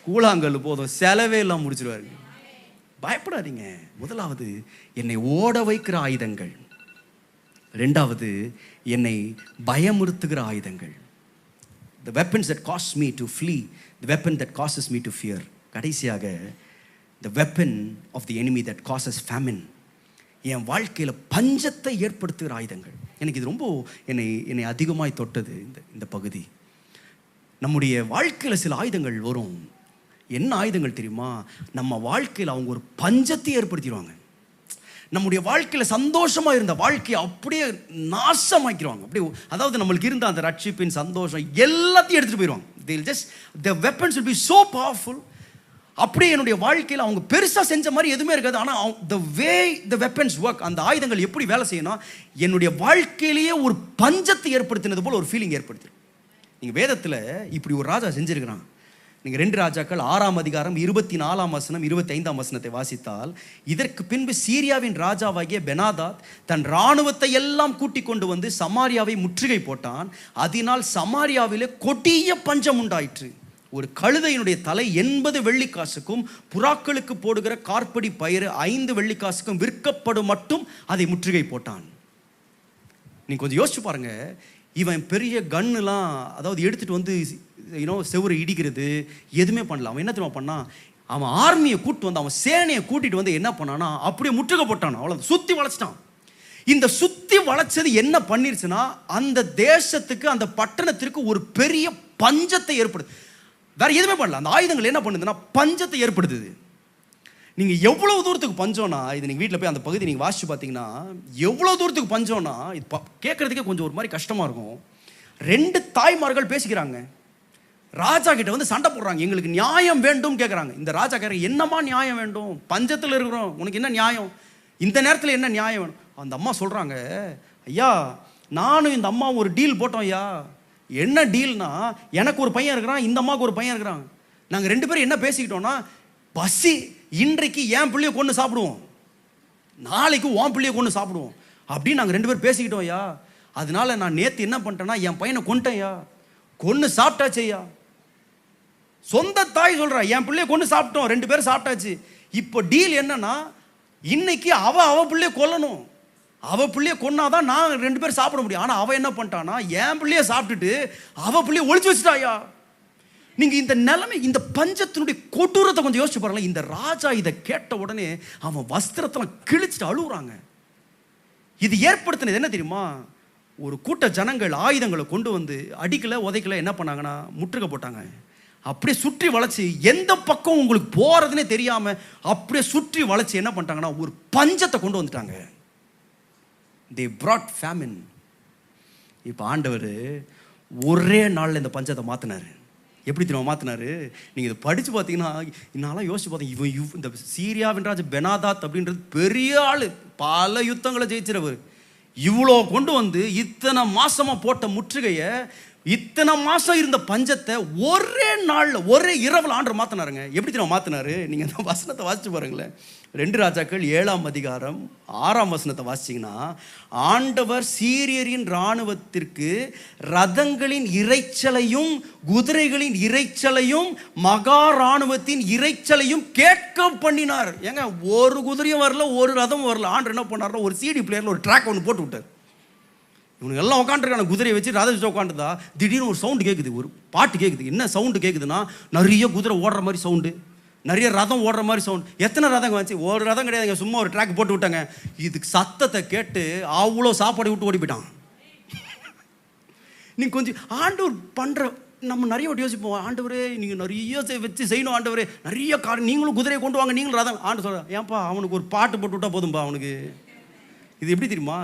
S1: கூழாங்கல் போதும், செலவே எல்லாம் முடிச்சிருவாருங்க. பயப்படாதீங்க. முதலாவது என்னை ஓட வைக்கிற ஆயுதங்கள், 2வது என்னை பயமுறுத்துகிற ஆயுதங்கள். The weapons that cause me to flee, the weapon that causes me to fear. கடைசியாக the weapon of the enemy that causes famine. என் வாழ்க்கையில் பஞ்சத்தை ஏற்படுத்துகிற ஆயுதங்கள். எனக்கு இது ரொம்ப என்னை அதிகமாய் தொட்டது இந்த பகுதி. நம்முடைய வாழ்க்கையில் சில ஆயுதங்கள் வரும். என்ன ஆயுதங்கள் தெரியுமா? நம்ம வாழ்க்கையில் அவங்க ஒரு பஞ்சத்தை ஏற்படுத்திடுவாங்க. நம்முடைய வாழ்க்கையில் சந்தோஷமாக இருந்த வாழ்க்கையை அப்படியே நாசமாக்கிடுவாங்க. அப்படியே, அதாவது நம்மளுக்கு இருந்த அந்த ரட்சிப்பின் சந்தோஷம் எல்லாத்தையும் எடுத்துகிட்டு போயிடுவாங்க. The weapons will be so powerful. அப்படியே என்னுடைய வாழ்க்கையில் அவங்க பெருசாக செஞ்ச மாதிரி எதுவுமே இருக்காது. ஆனால் the way the weapons work, அந்த ஆயுதங்கள் எப்படி வேலை செய்யணும், என்னுடைய வாழ்க்கையிலேயே ஒரு பஞ்சத்தை ஏற்படுத்தினது போல் ஒரு ஃபீலிங் ஏற்படுத்தி. நீங்கள் வேதத்தில் இப்படி ஒரு ராஜா செஞ்சுருக்கிறான். நீங்கள் 2 ராஜாக்கள் 6ஆம் அதிகாரம் 24ஆம் வசனம் 25ஆம் வசனத்தை வாசித்தால், இதற்கு பின்பு சீரியாவின் ராஜாவாகிய பெனாதாத் தன் இராணுவத்தை எல்லாம் கூட்டிக் கொண்டு வந்து சமாரியாவை முற்றுகை போட்டான். அதனால் சமாரியாவிலே கொடிய பஞ்சம் உண்டாயிற்று. ஒரு கழுதையினுடைய தலை 80 வெள்ளிக்காசுக்கும் புறாக்களுக்கு போடுகிற கார்படி பயிறு 5 வெள்ளிக்காசுக்கும் விற்கப்படும் மட்டும் அதை முற்றுகை போட்டான். நீங்க கொஞ்சம் யோசிச்சு பாருங்க. இவன் பெரிய கன்னுலாம், அதாவது எடுத்துட்டு வந்து செவுரை இடிக்கிறது எதுவுமே பண்ணல. அவன் என்ன தெரியுமா பண்ணான்? அவன் ஆர்மியை கூட்டு வந்து, அவன் சேனையை கூட்டிட்டு வந்து என்ன பண்ணானா, அப்படியே முற்றுகை போட்டான். அவ்வளோ சுத்தி வளைச்சிட்டான். இந்த சுத்தி வளைச்சது என்ன பண்ணிருச்சுன்னா, அந்த தேசத்துக்கு, அந்த பட்டணத்திற்கு ஒரு பெரிய பஞ்சத்தை ஏற்படுது. வேற எதுவுமே பண்ணல. அந்த ஆயுதங்கள் என்ன பண்ணுதுன்னா பஞ்சத்தை ஏற்படுத்துது. நீங்க எவ்வளவு தூரத்துக்கு பஞ்சம்னா, இது நீங்க வீட்டில் போய் அந்த பகுதி நீங்க வாசிச்சு பார்த்தீங்கன்னா, எவ்வளவு தூரத்துக்கு பஞ்சம்னா, இது கேட்கறதுக்கே கொஞ்சம் ஒரு மாதிரி கஷ்டமா இருக்கும். 2 தாய்மார்கள் பேசிக்கிறாங்க. ராஜா கிட்ட வந்து சண்டை போடுறாங்க, எங்களுக்கு நியாயம் வேண்டும் கேட்குறாங்க. இந்த ராஜா கேட்குறாங்க, என்னம்மா நியாயம் வேண்டும், பஞ்சத்தில் இருக்கிறோம், உனக்கு என்ன நியாயம், இந்த நேரத்தில் என்ன நியாயம் வேணும்? அந்த அம்மா சொல்கிறாங்க, ஐயா நானும் இந்த அம்மாவும் ஒரு டீல் போட்டோம் ஐயா. என்ன டீல்னா, எனக்கு ஒரு பையன் இருக்கிறான், இந்த அம்மாவுக்கு ஒரு பையன் இருக்கிறான். நாங்கள் 2 பேரும் என்ன பேசிக்கிட்டோம்னா, பசி இன்றைக்கு என் பிள்ளைய கொண்டு சாப்பிடுவோம், நாளைக்கு உன் பிள்ளைய கொண்டு சாப்பிடுவோம் அப்படின்னு நாங்கள் 2 பேரும் பேசிக்கிட்டோம் ஐயா. அதனால நான் நேற்று என்ன பண்ணிட்டேன்னா, என் பையனை கொண்டுட்டேன் ஐயா, கொன்று சாப்பிட்டாச்சு ஐயா. சொந்த தாய் சொல்கிறா, என் பிள்ளைய கொண்டு சாப்பிட்டோம், 2 பேரும் சாப்பிட்டாச்சு. இப்போ டீல் என்னன்னா, இன்னைக்கு அவ பிள்ளைய கொல்லணும், அவ பிள்ளைய கொன்னாதான் நான் 2 பேரும் சாப்பிட முடியும். ஆனால் அவ என்ன பண்ணிட்டானா, என் பிள்ளைய சாப்பிட்டுட்டு அவ பிள்ளைய ஒழிச்சு வச்சுட்டாயா. நீங்க இந்த நிலைமை, இந்த பஞ்சத்தினுடைய கொடூரத்தை கொஞ்சம் யோசிச்சு பாருங்களேன். இந்த ராஜா இதை கேட்ட உடனே அவன் வஸ்திரத்தெல்லாம் கிழிச்சிட்டு அழுகுறாங்க. இது ஏற்படுத்தினது என்ன தெரியுமா? ஒரு கூட்ட ஜனங்கள் ஆயுதங்களை கொண்டு வந்து அடிக்கல உதைக்கல என்ன பண்ணாங்கன்னா, முற்றுகை போட்டாங்க. அப்படியே சுற்றி வளைச்சு, எந்த பக்கம் உங்களுக்கு போறதுன்னே தெரியாம அப்படியே சுற்றி வளைச்சு என்ன பண்ணிட்டாங்கன்னா, ஒரு பஞ்சத்தை கொண்டு வந்துட்டாங்க. they brought famine. இப்போ ஆண்டவர் ஒரே நாளில் இந்த பஞ்சத்தை மாற்றினார். எப்படி தெரியுமா மாற்றினாரு? நீங்கள் இதை படித்து பார்த்தீங்கன்னா, நான்லாம் யோசிச்சு பார்த்தேன், இவன் இந்த சீரியாவின் ராஜா பெனாதாத் அப்படின்றது பெரிய ஆள், பல யுத்தங்களை ஜெயிச்சிறவர். இவ்வளோ கொண்டு வந்து இத்தனை மாசமாக போட்ட முற்றுகையை, இத்தனை மாதம் இருந்த பஞ்சத்தை ஒரே நாளில் ஒரே இரவில் ஆண்டவர் மாற்றினாருங்க. எப்படி தெரியுமா மாற்றினாரு? நீங்கள் இந்த வசனத்தை வாசிச்சு பாருங்களேன். 2 ராஜாக்கள் 7ஆம் அதிகாரம் 6ஆம் வசனத்தை வாசிச்சிங்கன்னா, ஆண்டவர் சீரியரின் இராணுவத்திற்கு ரதங்களின் இரைச்சலையும் குதிரைகளின் இரைச்சலையும் மகா இராணுவத்தின் இரைச்சலையும் கேட்க பண்ணினார். ஏங்க, ஒரு குதிரையும் வரல, ஒரு ரதம் வரல. ஆண்டவர் என்ன பண்ணார்? ஒரு சிடி பிளேயரில் ஒரு ட்ராக் ஒன்று போட்டு விட்டார். இவனுக்கு எல்லாம் உட்காந்துருக்கான குதிரையை வச்சு ரதம் வச்சு உட்காந்துதா, திடீர்னு ஒரு சவுண்டு கேட்குது, ஒரு பாட்டு கேட்குது. என்ன சவுண்டு கேட்குதுன்னா, நிறைய குதிரை ஓடுற மாதிரி சவுண்டு, நிறைய ரதம் ஓடுற மாதிரி சவுண்ட். எத்தனை ரதங்க வந்துச்சு? ஒரு ரதம் கிடையாதுங்க, சும்மா ஒரு ட்ராக் போட்டு விட்டாங்க. இதுக்கு சத்தத்தை கேட்டு அவ்வளோ சாப்பாடு விட்டு ஓடி போயிட்டான். நீங்க கொஞ்சம் ஆண்டவர் பண்ற, நம்ம நிறைய வாட்டி யோசிப்போம், ஆண்டவரே நீங்கள் நிறைய வச்சு செய்யணும், ஆண்டவரே நிறைய காரணம், நீங்களும் குதிரையை கொண்டு வாங்க, நீங்களும் ரதம். ஆண்டு சொல்ற, ஏன்பா அவனுக்கு ஒரு பாட்டு போட்டு விட்டா போதும்பா அவனுக்கு. இது எப்படி தெரியுமா?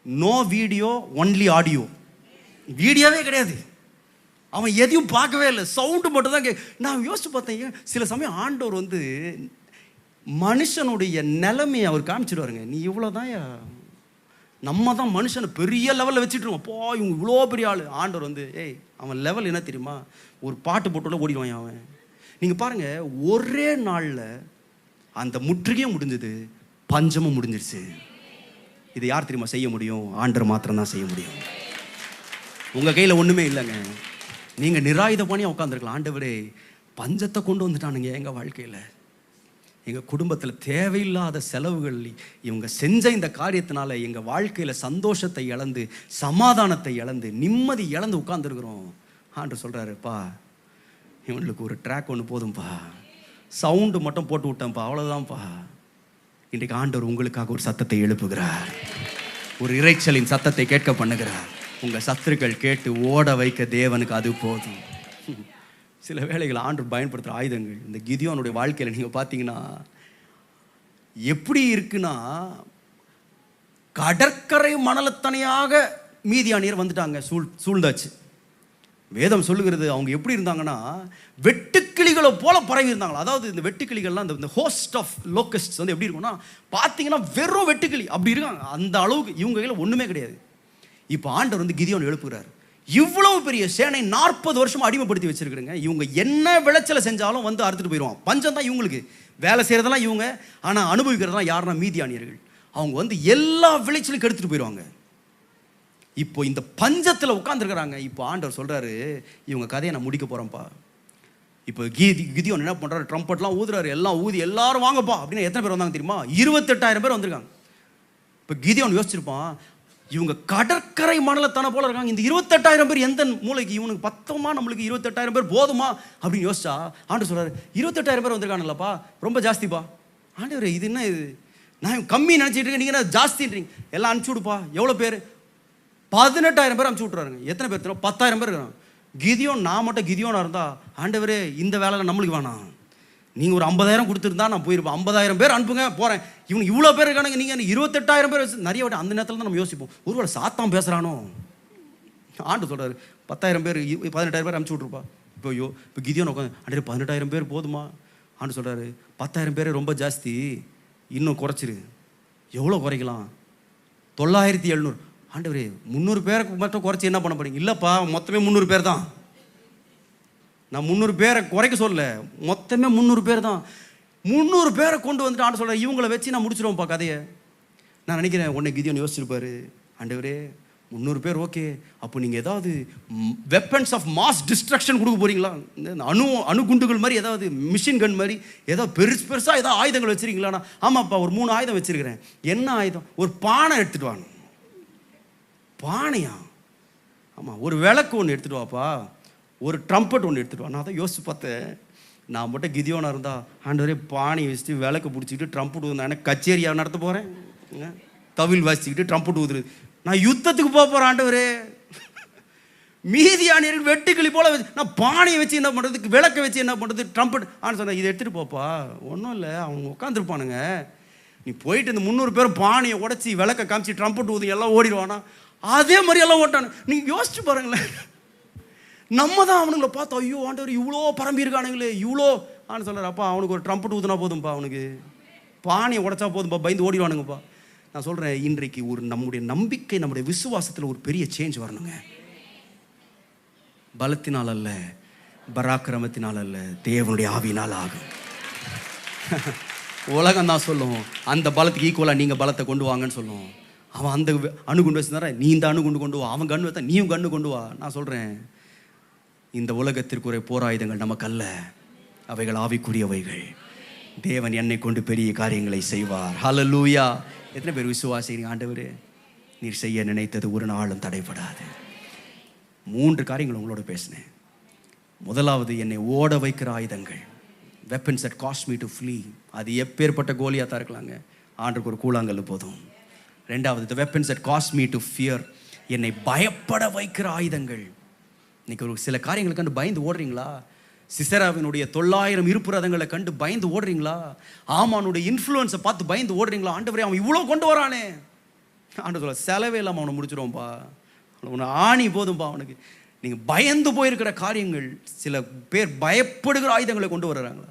S1: No video only audio. வீடியோவே கிடையாது, அவன் எதையும் பார்க்கவே இல்லை, சவுண்டு மட்டும் தான் நான் யோசிச்சு பார்த்தேன். சில சமயம் ஆண்டவர் வந்து மனுஷனுடைய நிலைமையை அவர் காமிச்சிடுவாருங்க. நீ இவ்வளோதான், நம்ம தான் மனுஷனை பெரிய லெவலில் வச்சுட்டு அப்போ இவங்க இவ்வளோ பெரிய ஆள். ஆண்டவர் வந்து அவன் லெவல் என்ன தெரியுமா? ஒரு பாட்டு போட்டுள்ள ஓடிடுவான் அவன். நீங்கள் பாருங்கள், ஒரே நாளில் அந்த முற்றுகையும் முடிஞ்சது, பஞ்சமும் முடிஞ்சிருச்சு. இது யார் தெரியுமா செய்ய முடியும்? ஆண்டவர் மாத்திரம்தான் செய்ய முடியும். உங்கள் கையில் ஒன்றுமே இல்லைங்க. நீங்கள் நிராயுத பணியாக உட்காந்துருக்கலாம். ஆண்டவரே பஞ்சத்தை கொண்டு வந்துட்டானுங்க எங்கள் வாழ்க்கையில், எங்கள் குடும்பத்தில் தேவையில்லாத செலவுகள், இவங்க செஞ்ச இந்த காரியத்தினால எங்கள் வாழ்க்கையில் சந்தோஷத்தை இழந்து, சமாதானத்தை இழந்து, நிம்மதி இழந்து உட்காந்துருக்குறோம். ஆண்டவர் சொல்கிறாருப்பா, இவங்களுக்கு ஒரு ட்ராக் ஒன்று போதும்பா, சவுண்டு மட்டும் போட்டு விட்டேன்ப்பா, அவ்வளோதான்ப்பா. இன்றைக்கு ஆண்டவர் உங்களுக்காக ஒரு சத்தத்தை எழுப்புகிறார், ஒரு இரைச்சலின் சத்தத்தை கேட்க பண்ணுகிறார். உங்கள் சத்துருக்கள் கேட்டு ஓட வைக்க தேவனுக்கு அது போதும். சில வேளைகள் ஆண்டவர் பயன்படுத்துகிற ஆயுதங்கள் இந்த கிதியோனுடைய வாழ்க்கையில் நீங்கள் பார்த்தீங்கன்னா எப்படி இருக்குன்னா, கடற்கரை மணலத்தனையாக மீதியானியர் வந்துட்டாங்க, சூழ்ந்தாச்சு. வேதம் சொல்லுகிறது அவங்க எப்படி இருந்தாங்கன்னா, வெட்டுக்கிளிகளை போல பரவி இருந்தாங்களா. அதாவது இந்த வெட்டுக்கிளிகள்லாம் இந்த ஹோஸ்ட் ஆஃப் லோக்கஸ்ட் வந்து எப்படி இருக்கும்னா, பார்த்தீங்கன்னா வெறும் வெட்டுக்கிளி அப்படி இருக்காங்க. அந்த அளவுக்கு இவங்க கையில் ஒன்றுமே கிடையாது. இப்போ ஆண்டவர் வந்து கிதியோன் எழுப்புகிறார். இவ்வளவு பெரிய சேனை 40 வருஷம் அடிமைப்படுத்தி வச்சிருக்கிறேங்க. இவங்க என்ன விளைச்சலை செஞ்சாலும் வந்து அறுத்துட்டு போயிடுவாங்க. பஞ்சம் தான் இவங்களுக்கு, வேலை செய்கிறதெல்லாம் இவங்க, ஆனால் அனுபவிக்கிறதெல்லாம் யாருன்னா மீதியானியர்கள். அவங்க வந்து எல்லா விளைச்சலும் கெடுத்துட்டு போயிடுவாங்க. இப்போ இந்த பஞ்சத்தில் உட்காந்துருக்கிறாங்க. இப்போ ஆண்டவர் சொல்கிறாரு, இவங்க கதையை நான் முடிக்க போகிறேன்ப்பா. இப்போ கிதியோன் என்ன பண்ணுறாரு? ட்ரம்பட்லாம் ஊதுறாரு, எல்லாம் ஊதி எல்லாரும் வாங்கப்பா அப்படின்னு. எத்தனை பேர் வந்தாங்க தெரியுமா? 28,000 பேர் வந்திருக்காங்க. இப்போ கிதியோன் யோசிச்சிருப்பான், இவங்க கடற்கரை மணலத்தான போல இருக்காங்க, இந்த 28,000 பேர் எந்த மூளைக்கு, இவனுக்கு பத்தமா, நம்மளுக்கு 28,000 பேர் போதுமா அப்படின்னு யோசிச்சா ஆண்டு சொல்கிறாரு, 28,000 பேர் வந்திருக்கானுல்லப்பா, ரொம்ப ஜாஸ்திப்பா. ஆண்டவர் இது என்ன, இது நான் கம்மி நினச்சிட்டு இருக்கேன், நீங்கள் ஜாஸ்தின்றீங்க. எல்லாம் அனுப்பிச்சி விடுப்பா. எவ்வளோ பேர்? 18,000 பேர் அனுப்பிச்சி விட்றாருங்க. எத்தனை பேர் தெரியும்? 10,000 பேர் இருக்கிறாங்க. கிதியோன், நான் மட்டும் கிதியோனா இருந்தா, ஆண்டவரே இந்த வேலையில் நம்மளுக்கு வேணாம், நீங்கள் ஒரு 50,000 கொடுத்துருந்தா நான் போயிருப்பேன். 50,000 பேர் அனுப்புங்க, போகிறேன். இவனுக்கு இவ்வளோ பேர் இருக்கானுங்க, நீங்கள் 28,000 பேர். நிறைய வாட்டி அந்த நேரத்தில் தான் நம்ம யோசிப்போம், ஒருவேளை சாத்தான் பேசுகிறானோ, ஆண்டு சொல்கிறாரு 10,000 பேர் 18,000 பேர் அனுப்பிச்சி விட்ருப்பா. இப்போ கிதியோன் உட்காந்து ஆண்டு 18,000 பேர் போதுமா? ஆண்டு சொல்கிறாரு 10,000 பேர் ரொம்ப ஜாஸ்தி, இன்னும் குறைச்சிரு. எவ்வளோ குறைக்கலாம்? 9,700. ஆண்டவரே 300 பேருக்கு மட்டும் குறைச்சி என்ன பண்ண போறீங்க? இல்லைப்பா, மொத்தமே 300 பேர் தான். நான் 300 பேரை குறைக்க சொல்லலை, மொத்தமே 300 பேர் தான். 300 பேரை கொண்டு வந்துட்டு ஆண்டு சொல்கிறேன், இவங்களை வச்சு நான் முடிச்சிடுவோம்ப்பா கதையை. நான் நினைக்கிறேன் உடனே கிதியோன் யோசிச்சிருப்பாரு, ஆண்டவரே 300 பேர் ஓகே, அப்போ நீங்கள் ஏதாவது வெப்பன்ஸ் ஆஃப் மாஸ் டிஸ்ட்ரக்ஷன் கொடுக்க போகிறீங்களா? இந்த அணுகுண்டுகள் மாதிரி ஏதாவது மிஷின் கன் மாதிரி ஏதாவது பெருசாக ஏதாவது ஆயுதங்கள் வச்சுருக்கீங்களாண்ணா? ஆமாப்பா, ஒரு 3 ஆயுதம் வச்சுருக்கிறேன். என்ன ஆயுதம்? ஒரு பானை எடுத்துகிட்டு வாங்க. பானையா? ஆமாம். ஒரு விளக்கு ஒன்று எடுத்துகிட்டு வாப்பா, ஒரு ட்ரம்பட் ஒன்று எடுத்துகிட்டு வா. நான் தான் யோசிச்சு பார்த்தேன், நான் மட்டும் கிதியோனா இருந்தால் ஆண்டவரே பானை வச்சுட்டு விளக்கு பிடிச்சிக்கிட்டு ட்ரம்பட் ஊதுனா எனக்கு கச்சேரியாக நடத்த போகிறேன். தவில் வாசிச்சுக்கிட்டு ட்ரம்பட் ஊதுறது. நான் யுத்தத்துக்கு போக போகிறேன் ஆண்டவரே. மீதியானியர்கள் வெட்டுக்கிளி போல நான் பானையை வச்சு என்ன பண்ணுறதுக்கு, விளக்கை வச்சு என்ன பண்ணுறது, ட்ரம்பட் ஆன்னு சொன்னேன். இதை எடுத்துகிட்டு போப்பா, ஒன்றும் இல்லை, அவங்க உட்காந்துருப்பானுங்க. நீ போயிட்டு இந்த 300 பேரும் பானையை உடச்சி விளக்கை காமிச்சு ட்ரம்பட் ஊதி எல்லாம் ஓடிடுவானா? அதே மாதிரி எல்லாம் ஓட்டானு. நீங்கள் யோசிச்சு பாருங்களேன். நம்ம தான் அவனுங்களை பார்த்தோம், ஐயோ ஆண்டவர் இவ்வளோ பரம்பி இருக்கானுங்களே, இவ்வளோ ஆன்னு சொல்கிறார். அப்பா அவனுக்கு ஒரு ட்ரம்பட் ஊதுனா போதும்பா, அவனுக்கு பானையை உடச்சா போதும்பா, பயந்து ஓடிடுவானுங்கப்பா. நான் சொல்கிறேன், இன்றைக்கு ஒரு நம்முடைய நம்பிக்கை, நம்முடைய விசுவாசத்தில் ஒரு பெரிய சேஞ்ச் வரணுங்க. பலத்தினால் அல்ல, பராக்கிரமத்தினால் அல்ல, தேவனுடைய ஆவியினால் ஆகும். உலகம் தான் சொல்லும், அந்த பலத்துக்கு ஈக்குவலாக நீங்கள் பலத்தை கொண்டு வாங்கன்னு சொல்லுவோம். அவன் அந்த அணுகுண்டு வச்சுருந்தா நீ இந்த அணுகுண்டு கொண்டு வா, அவன் கண்ணு வைத்தா நீயும் கண்ணு கொண்டு வா. நான் சொல்கிறேன், இந்த உலகத்திற்குரிய போராயுதங்கள் நமக்கு அல்ல, அவைகள் ஆவிக்குரியவைகள். தேவன் என்னை கொண்டு பெரிய காரியங்களை செய்வார். ஹல்லேலூயா. எத்தனை பேர் விசுவாசிக்கிறீங்க? ஆண்டவரே நீர் செய்ய நினைத்தது ஒரு நாளும் தடைபடாது. 3 காரியங்கள் உங்களோட பேசினேன். முதலாவது, என்னை ஓட வைக்கிற ஆயுதங்கள், weapons that cost me to flea. அது எப்பேற்பட்ட கோலியாத்தான் இருக்கலாங்க, ஆண்டுக்கு ஒரு கூழாங்கல் போதும். 2வது, the weapons that cause me to fear, என்னை பயப்பட வைக்கிற ஆயுதங்கள். இன்னைக்கு ஒரு சில காரியங்களை கண்டு பயந்து ஓடுறீங்களா? சிசராவினுடைய 900 இருப்பு ரதங்களை கண்டு பயந்து ஓடுறீங்களா? ஆமானுடைய இன்ஃப்ளூயன்ஸை பார்த்து பயந்து ஓடுறீங்களா? ஆண்டவரே அவன் இவ்வளோ கொண்டு வரானே. ஆண்டு சொல்ல செலவே இல்லாமல் அவனை முடிச்சிடுவோம்ப்பா, உன்னை ஆணி போதும்பா அவனுக்கு. நீங்கள் பயந்து போயிருக்கிற காரியங்கள், சில பேர் பயப்படுகிற ஆயுதங்களை கொண்டு வர்றாங்களா?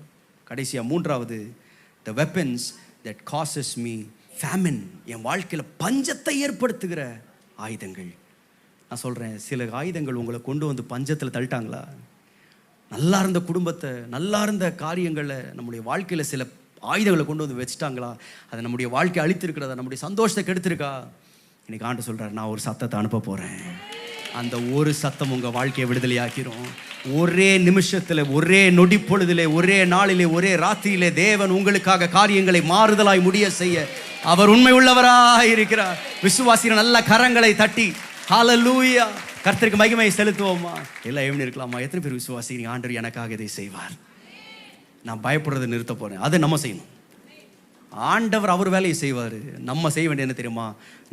S1: கடைசியாக 3வது, the weapons that causes me famine, என் வாழ்க்கையில் பஞ்சத்தை ஏற்படுத்துகிற ஆயுதங்கள். நான் சொல்கிறேன், சில ஆயுதங்கள் உங்களை கொண்டு வந்து பஞ்சத்தில் தள்ளிட்டாங்களா? நல்லா இருந்த குடும்பத்தை, நல்லா இருந்த காரியங்களை, நம்முடைய வாழ்க்கையில் சில ஆயுதங்களை கொண்டு வந்து வச்சுட்டாங்களா? அதை நம்முடைய வாழ்க்கை அழித்திருக்கிறதா? நம்முடைய சந்தோஷத்தை கெடுத்திருக்கா? இன்னைக்கு ஆண்டு சொல்கிறார், நான் ஒரு சத்தத்தை அனுப்ப போகிறேன். அந்த ஒரு சத்தம் உங்கள் வாழ்க்கையை விடுதலையாக்கிறோம். ஒரே நிமிஷத்தில், ஒரே நொடி பொழுதிலே, ஒரே நாளிலே, ஒரே ராத்திரியிலே தேவன் உங்களுக்காக காரியங்களை மாறுதலாய் முடிய செய்ய அவர் உண்மை உள்ளவராய் இருக்கிறார். விசுவாசிகள் நல்ல கரங்களை தட்டி ஹல்லேலூயா, கர்த்தருக்கு மகிமையை செலுத்துவோமா? எல்லாம் எப்படி இருக்கலாமா? எத்தனை பேர் விசுவாசிக்கிறீங்க? ஆண்டவர் எனக்காக இதை செய்வார், நான் பயப்படுறதை நிறுத்த போகிறேன். அதை நம்ம செய்யணும். ஆண்டவர் அவர் வேலையை செய்வார். நம்ம செய்ய வேண்டிய என்ன தெரியுமா?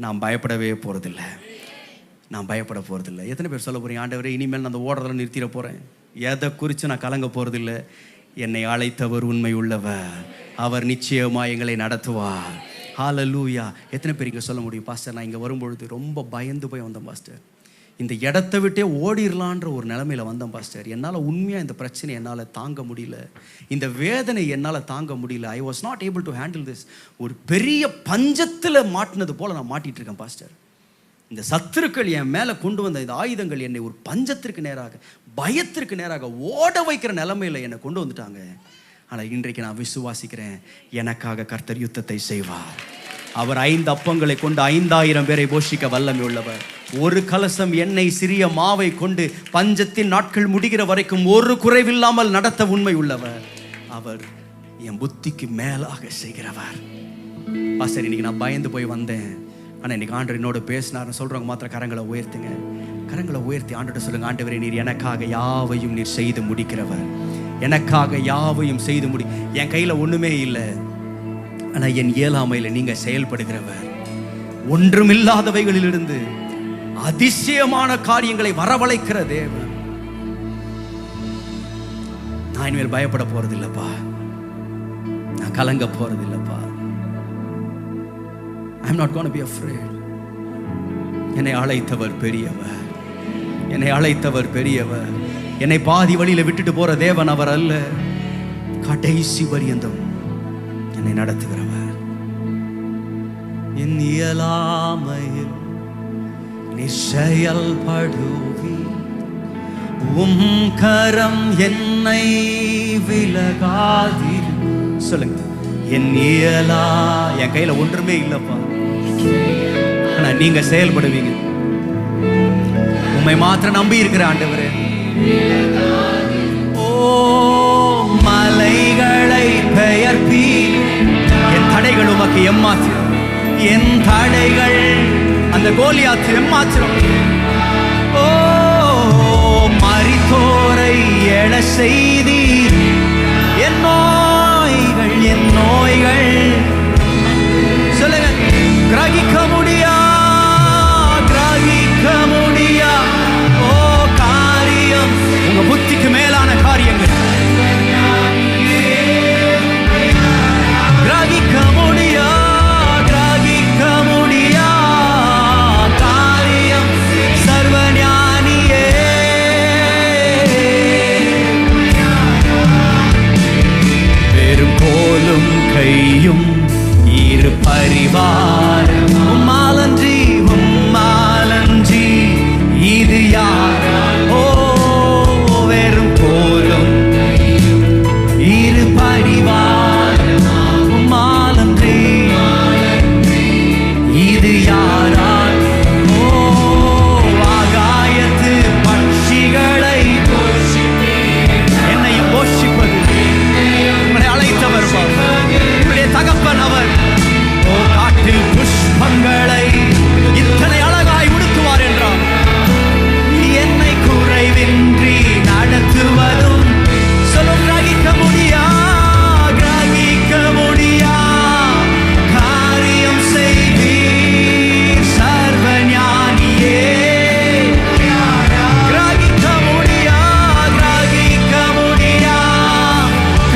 S1: நான் பயப்படவே போகிறதில்லை, நான் பயப்பட போகிறதில்லை. எத்தனை பேர் சொல்ல போகிறீங்க, ஆண்டவரே இனிமேல் நான் அந்த ஓடுறதில் நிறுத்திட போகிறேன், எதை குறித்து நான் கலங்க போகிறதில்லை, என்னை அழைத்தவர் உண்மை உள்ளவர், அவர் நிச்சயமாக எங்களை நடத்துவார். ஹல்லேலூயா. எத்தனை பேர் இங்கே சொல்ல முடியும், பாஸ்டர் நான் இங்கே வரும்பொழுது ரொம்ப பயந்து போய் வந்தேன் பாஸ்டர், இந்த இடத்த விட்டே ஓடிடலான்ற ஒரு நிலைமையில் வந்தேன் பாஸ்டர், என்னால் உண்மையாக இந்த பிரச்சனை என்னால் தாங்க முடியல, இந்த வேதனை என்னால் தாங்க முடியல, I was not able to handle this. ஒரு பெரிய பஞ்சத்தில் மாட்டினது போல் நான் மாட்டிகிட்டு இருக்கேன் பாஸ்டர். இந்த சத்துருக்கள் என் மேலே கொண்டு வந்த இந்த ஆயுதங்கள் என்னை ஒரு பஞ்சத்திற்கு நேராக, பயத்திற்கு நேராக ஓட வைக்கிற நிலைமையில் என்னை கொண்டு வந்துட்டாங்க. ஆனால் இன்றைக்கு நான் விசுவாசிக்கிறேன், எனக்காக கர்த்தர் யுத்தத்தை செய்வார். அவர் 5 அப்பங்களை கொண்டு 5000 பேரை போஷிக்க வல்லமை உள்ளவர். ஒரு கலசம் எண்ணெய் சிறிய மாவை கொண்டு பஞ்சத்தின் நாட்கள் முடிகிற வரைக்கும் ஒரு குறைவில்லாமல் நடத்த உண்மை உள்ளவர். அவர் என் புத்திக்கு மேலாக செய்கிறவர். பாஸ்டர் இன்னைக்கு நான் பயந்து போய் வந்தேன், ஆனால் இன்னைக்கு ஆண்டவர் என்னோட பேசினார்னு சொல்கிறவங்க மாத்திரம் கரங்களை உயர்த்துங்க. கரங்களை உயர்த்தி ஆண்டவர்கிட்ட சொல்லுங்க, ஆண்டவரே நீர் எனக்காக யாவையும் நீர் செய்து முடிக்கிறவர், எனக்காக யாவையும் செய்து முடி. என் கையில் ஒன்றுமே இல்லை, ஆனால் என் இயலாமையில் நீங்கள் செயல்படுகிறவர். ஒன்றுமில்லாதவைகளிலிருந்து அதிசயமான காரியங்களை வரவழைக்கிற தேவன். நான் இனிமேல் பயப்பட போறதில்லப்பா, நான் கலங்க போறதில்லப்பா. I'm not going to be afraid. என்னை அழைத்தவர் பெரியவர், என்னை அழைத்தவர் பெரியவர். என்னை பாதி வழியில விட்டுட்டு போற தேவன் அவர் அல்ல. கடைசி பரியந்தம் என்னை நடத்துகிறவர். என் இயலாமையில் நீ செயல்படுவி, உம் கரம் என்னை விலகாதீர். சொல்லுங்க, என் இயலா, என் கையில ஒன்றுமே இல்லப்பா, ஆனா நீங்க செயல்படுவீங்க. உம்மை மாத்திரம் நம்பி இருக்கிற ஆண்டவரே. ஓ மலைகளை பெயர்ப்பி, என் தடைகள் உமக்கு எம்மாத்திரம், என் தடைகள் அந்த கோலியாத்து எம்மாத்திரம். ஓ மரித்தோரை எழ செய்தீர், என் நோய்கள் என் நோய்கள். சொல்லுங்க, கிரகிக்க முடியா கிரகிக்க முடியா ஓ காரியம், உங்க புத்திக்கு மேலான காரியங்கள் கிரகிக்க முடியா கிரகிக்க முடியா காரியம் சர்வஞானியே. வெறும் கோலும் கையும் இரு பரிவாரம், உம்மாலன்றி உம்மாலன்றி இது யார்? ஓ வெறும் கோலும் இரு பரிவாரம், உம்மாலன்றி இது யாரால்? ஓ ஆகாயத்து பட்சிகளை என்னையும் போஷிப்பது உங்களை அழைத்தவர், உங்களுடைய தகப்பன் அவர். ஓ காட்டில் புஷ்பங்களை இத்தனை அழகாய் உடுத்துவார் என்றார். என்னை குறைவின்றி நடத்துவதும் சொல்லும் கிரகிக்க முடியா கிரகிக்க முடியா காரியம் செய்வீர் சர்வஞானியே. கிரகிக்க முடியா கிரகிக்க முடியா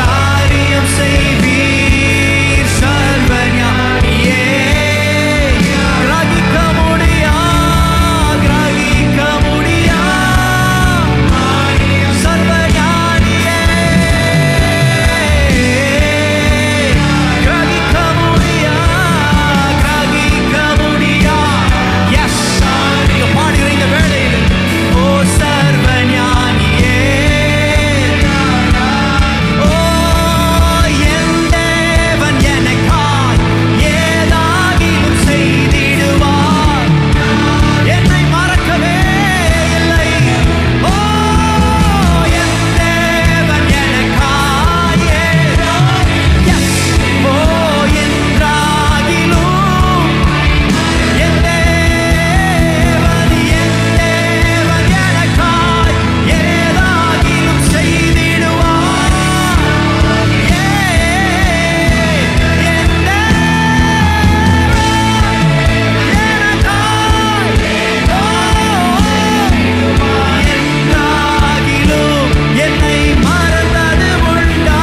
S1: காரியம் செய்வீர் சர்வஞானியே. கிரகிக்க முடியா கிரகிக்க முடியா சர்வஞானியே. கிரகிக்க முடியா கிரகிக்க முடியா. எஸ், நீங்க பாடுகிற இந்த வேளையில் ஓ சர்வஞானியே. ஓ என் தேவன் எனக்காய் ஏதாகிலும் செய்திடுவார், என்னை மறக்கவே இல்லை. ஓ என் தேவன் எனக்காய் எஸ், ஓ என்றாகிலும் என் தேவன் எனக்காய் ஏதாகிலும் செய்திடுவார். என் என்றாகிலும் என்னை மறந்தது உண்டா?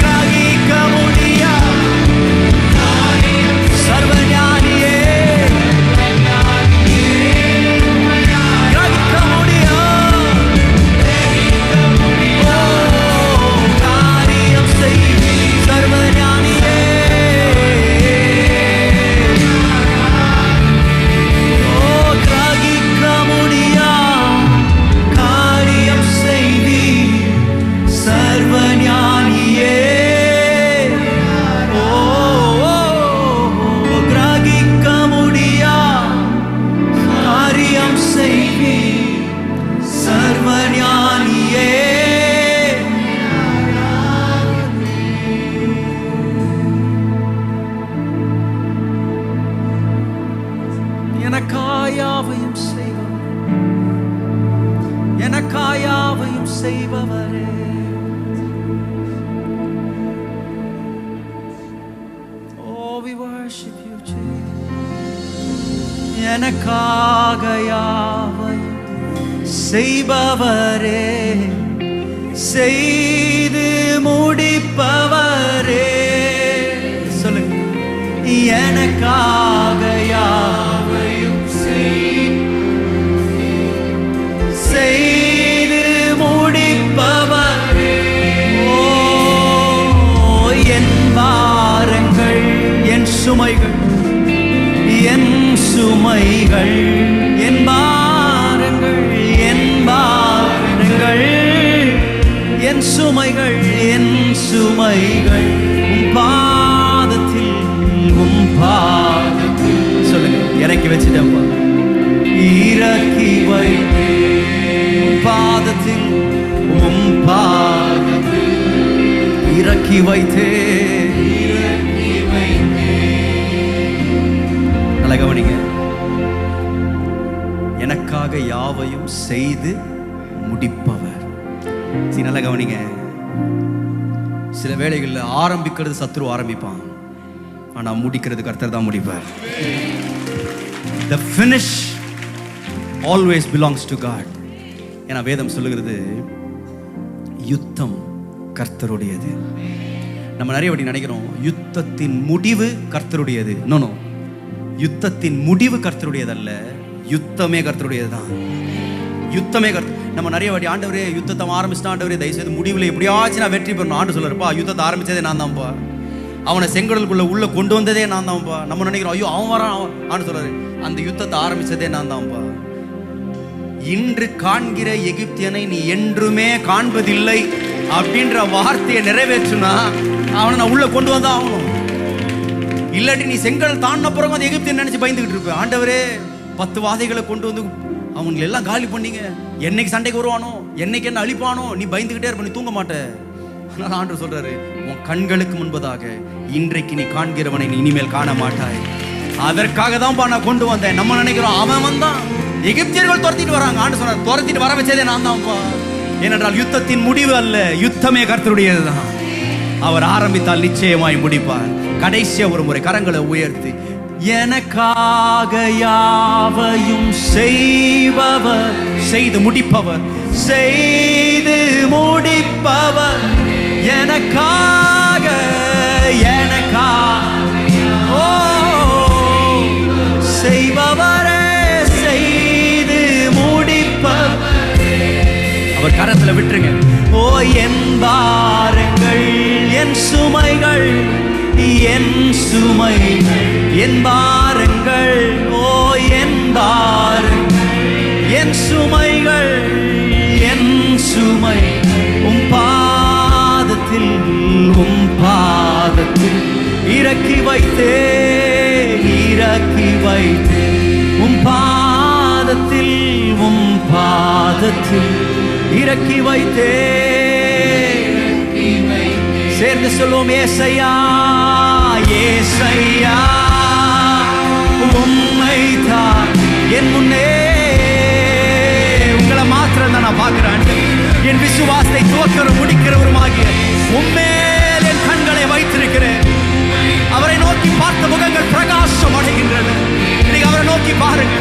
S1: கிரகிக்க முடியா சர்வஞானியே. கிரகிக்க முடியா ஓ காரியம் செய்வீர் சர்வஞானியே. ஓ கிரகிக்க முடியா காரியம் செய்வீர் சர்வஞானியே. ஓ கிரகிக்க முடியா காரியம் செய்வீர் சர்வஞானியே. எனக்காயாவையும் செய்பவர், எனக்காயாவையும் செய்பவரே. Oh, we worship you, Jesus. எனக்காக யாவையும் செய்பவரே, செய்து முடிப்பவரே. சொல்லுங்க, எனக்காக யாவையும் சுமைகள், என் சுமைகள், என் பாரங்கள், என் பாரங்கள், என் சுமைகள், என் சுமைகள் உம் பாதத்தில், உம் பாதத்தில். சொல்லுங்க, இறக்கி வச்சுட்டேன்ப்பா, இறக்கி வைத்தே பாதத்தில், உம் பாதத்தில் இறக்கி வைத்தே. நல்ல கவனிங்க, எனக்காக யாவையும் செய்து முடிப்பவர். நல்ல கவனிங்க, சில வேளைகளில் ஆரம்பிக்கிறது சத்ரு ஆரம்பிப்பான், ஆனா முடிக்கிறது கர்த்தர் தான் முடிப்பார். The finish always belongs to God. ஏன்னா வேதம் சொல்லுகிறது யுத்தம் கர்த்தருடையது. நம்ம நிறைய வாட்டி நினைக்கிறோம் யுத்தத்தின் முடிவு கர்த்தருடையது. நோ, யுத்தத்தின் முடிவு கர்த்தருடையது அல்ல, யுத்தமே கர்த்தருடையது தான். யுத்தமே நம்ம நிறைய வாட்டி ஆண்டவரே யுத்தத்தை ஆரம்பிச்சுட்டா, ஆண்டவரே தயவுசெய்து முடிவில் எப்படியாச்சும் நான் வெற்றி பெறணும். ஆண்டு சொல்லுறப்பா, யுத்தத்தை ஆரம்பிச்சதே நான் தான்ப்பா, அவனை செங்கடலுக்குள்ள உள்ள கொண்டு வந்ததே நான் தான்ப்பா. நம்ம நினைக்கிறோம் ஐயோ அவன் வரான், ஆண்டு சொல்றாரு அந்த யுத்தத்தை ஆரம்பிச்சதே நான் தான்ப்பா. இன்று காண்கிற எகிப்தியனை நீ என்றுமே காண்பதில்லை அப்படின்ற வார்த்தையை நிறைவேற்றுனா அவனை நான் உள்ள கொண்டு வந்தா ஆகணும். இல்லாட்டி நீ செங்கல் தாண்டின பிறகு அந்த எகிப்தியன் நினைச்சு பயந்துகிட்டு இருப்ப. ஆண்டவரே 10 வாதைகளை கொண்டு வந்து அவங்க எல்லாம் காலி பண்ணீங்க, என்னைக்கு சண்டைக்கு வருவானோ, என்னைக்கு என்ன அழிப்பானோ, நீ பயந்துகிட்டே இருப்ப, நீ தூங்க மாட்ட. அதனால ஆண்டவர் சொல்றாரு, உன் கண்களுக்கு முன்பதாக இன்றைக்கு நீ காண்கிறவனை நீ இனிமேல் காண மாட்டாய். அதற்காக தான் நான் கொண்டு வந்தேன். நம்ம நினைக்கிறோம் அவன் வந்தான், எகிப்தியர்கள் துரத்திட்டு வராங்க. ஆண்டு சொன்னார், துரத்திட்டு வர வச்சதே நான் தான்ப்பா. ஏனென்றால் யுத்தத்தின் முடிவு அல்ல, யுத்தமே கர்த்தருடையதுதான். அவர் ஆரம்பித்தால் நிச்சயமாய் முடிப்பார். கடைசியா ஒரு முறை கரங்களை உயர்த்தி, எனக்காக யாவையும் செய்பவர், செய்து முடிப்பவர், செய்து முடிப்பவர், எனக்காக, எனக்காக ஓ செய்பவரே, செய்து முடிப்பவர். அவர் கரத்துல விட்டுருங்க. ஓ என் பாரங்கள், என் சுமைகள், என் சுமைகள், என் பாரங்கள், ஓ என் பாரங்கள், என் சுமைகள், என் சுமை உம் பாதத்தில், உம் பாதத்தில் இறக்கி வைத்தே, இறக்கி வைத்தே உம் பாதத்தில், உம் பாதத்தில் இறக்கி வைத்தே. சேர்ந்து சொல்லுவோம், ஏசையா, ஏசையா உம்மை தான் என் முன்னே. உங்களை மாத்திரம் தான் நான் பார்க்கிறேன். என் விசுவாசத்தை துவக்கிறவரும் முடிக்கிறவருமாகிய உம்மேல் என் கண்களை வைத்திருக்கிறேன். அவரை நோக்கி பார்த்த முகங்கள் பிரகாசம் அடைகின்றன. நீங்க அவரை நோக்கி பாருங்க.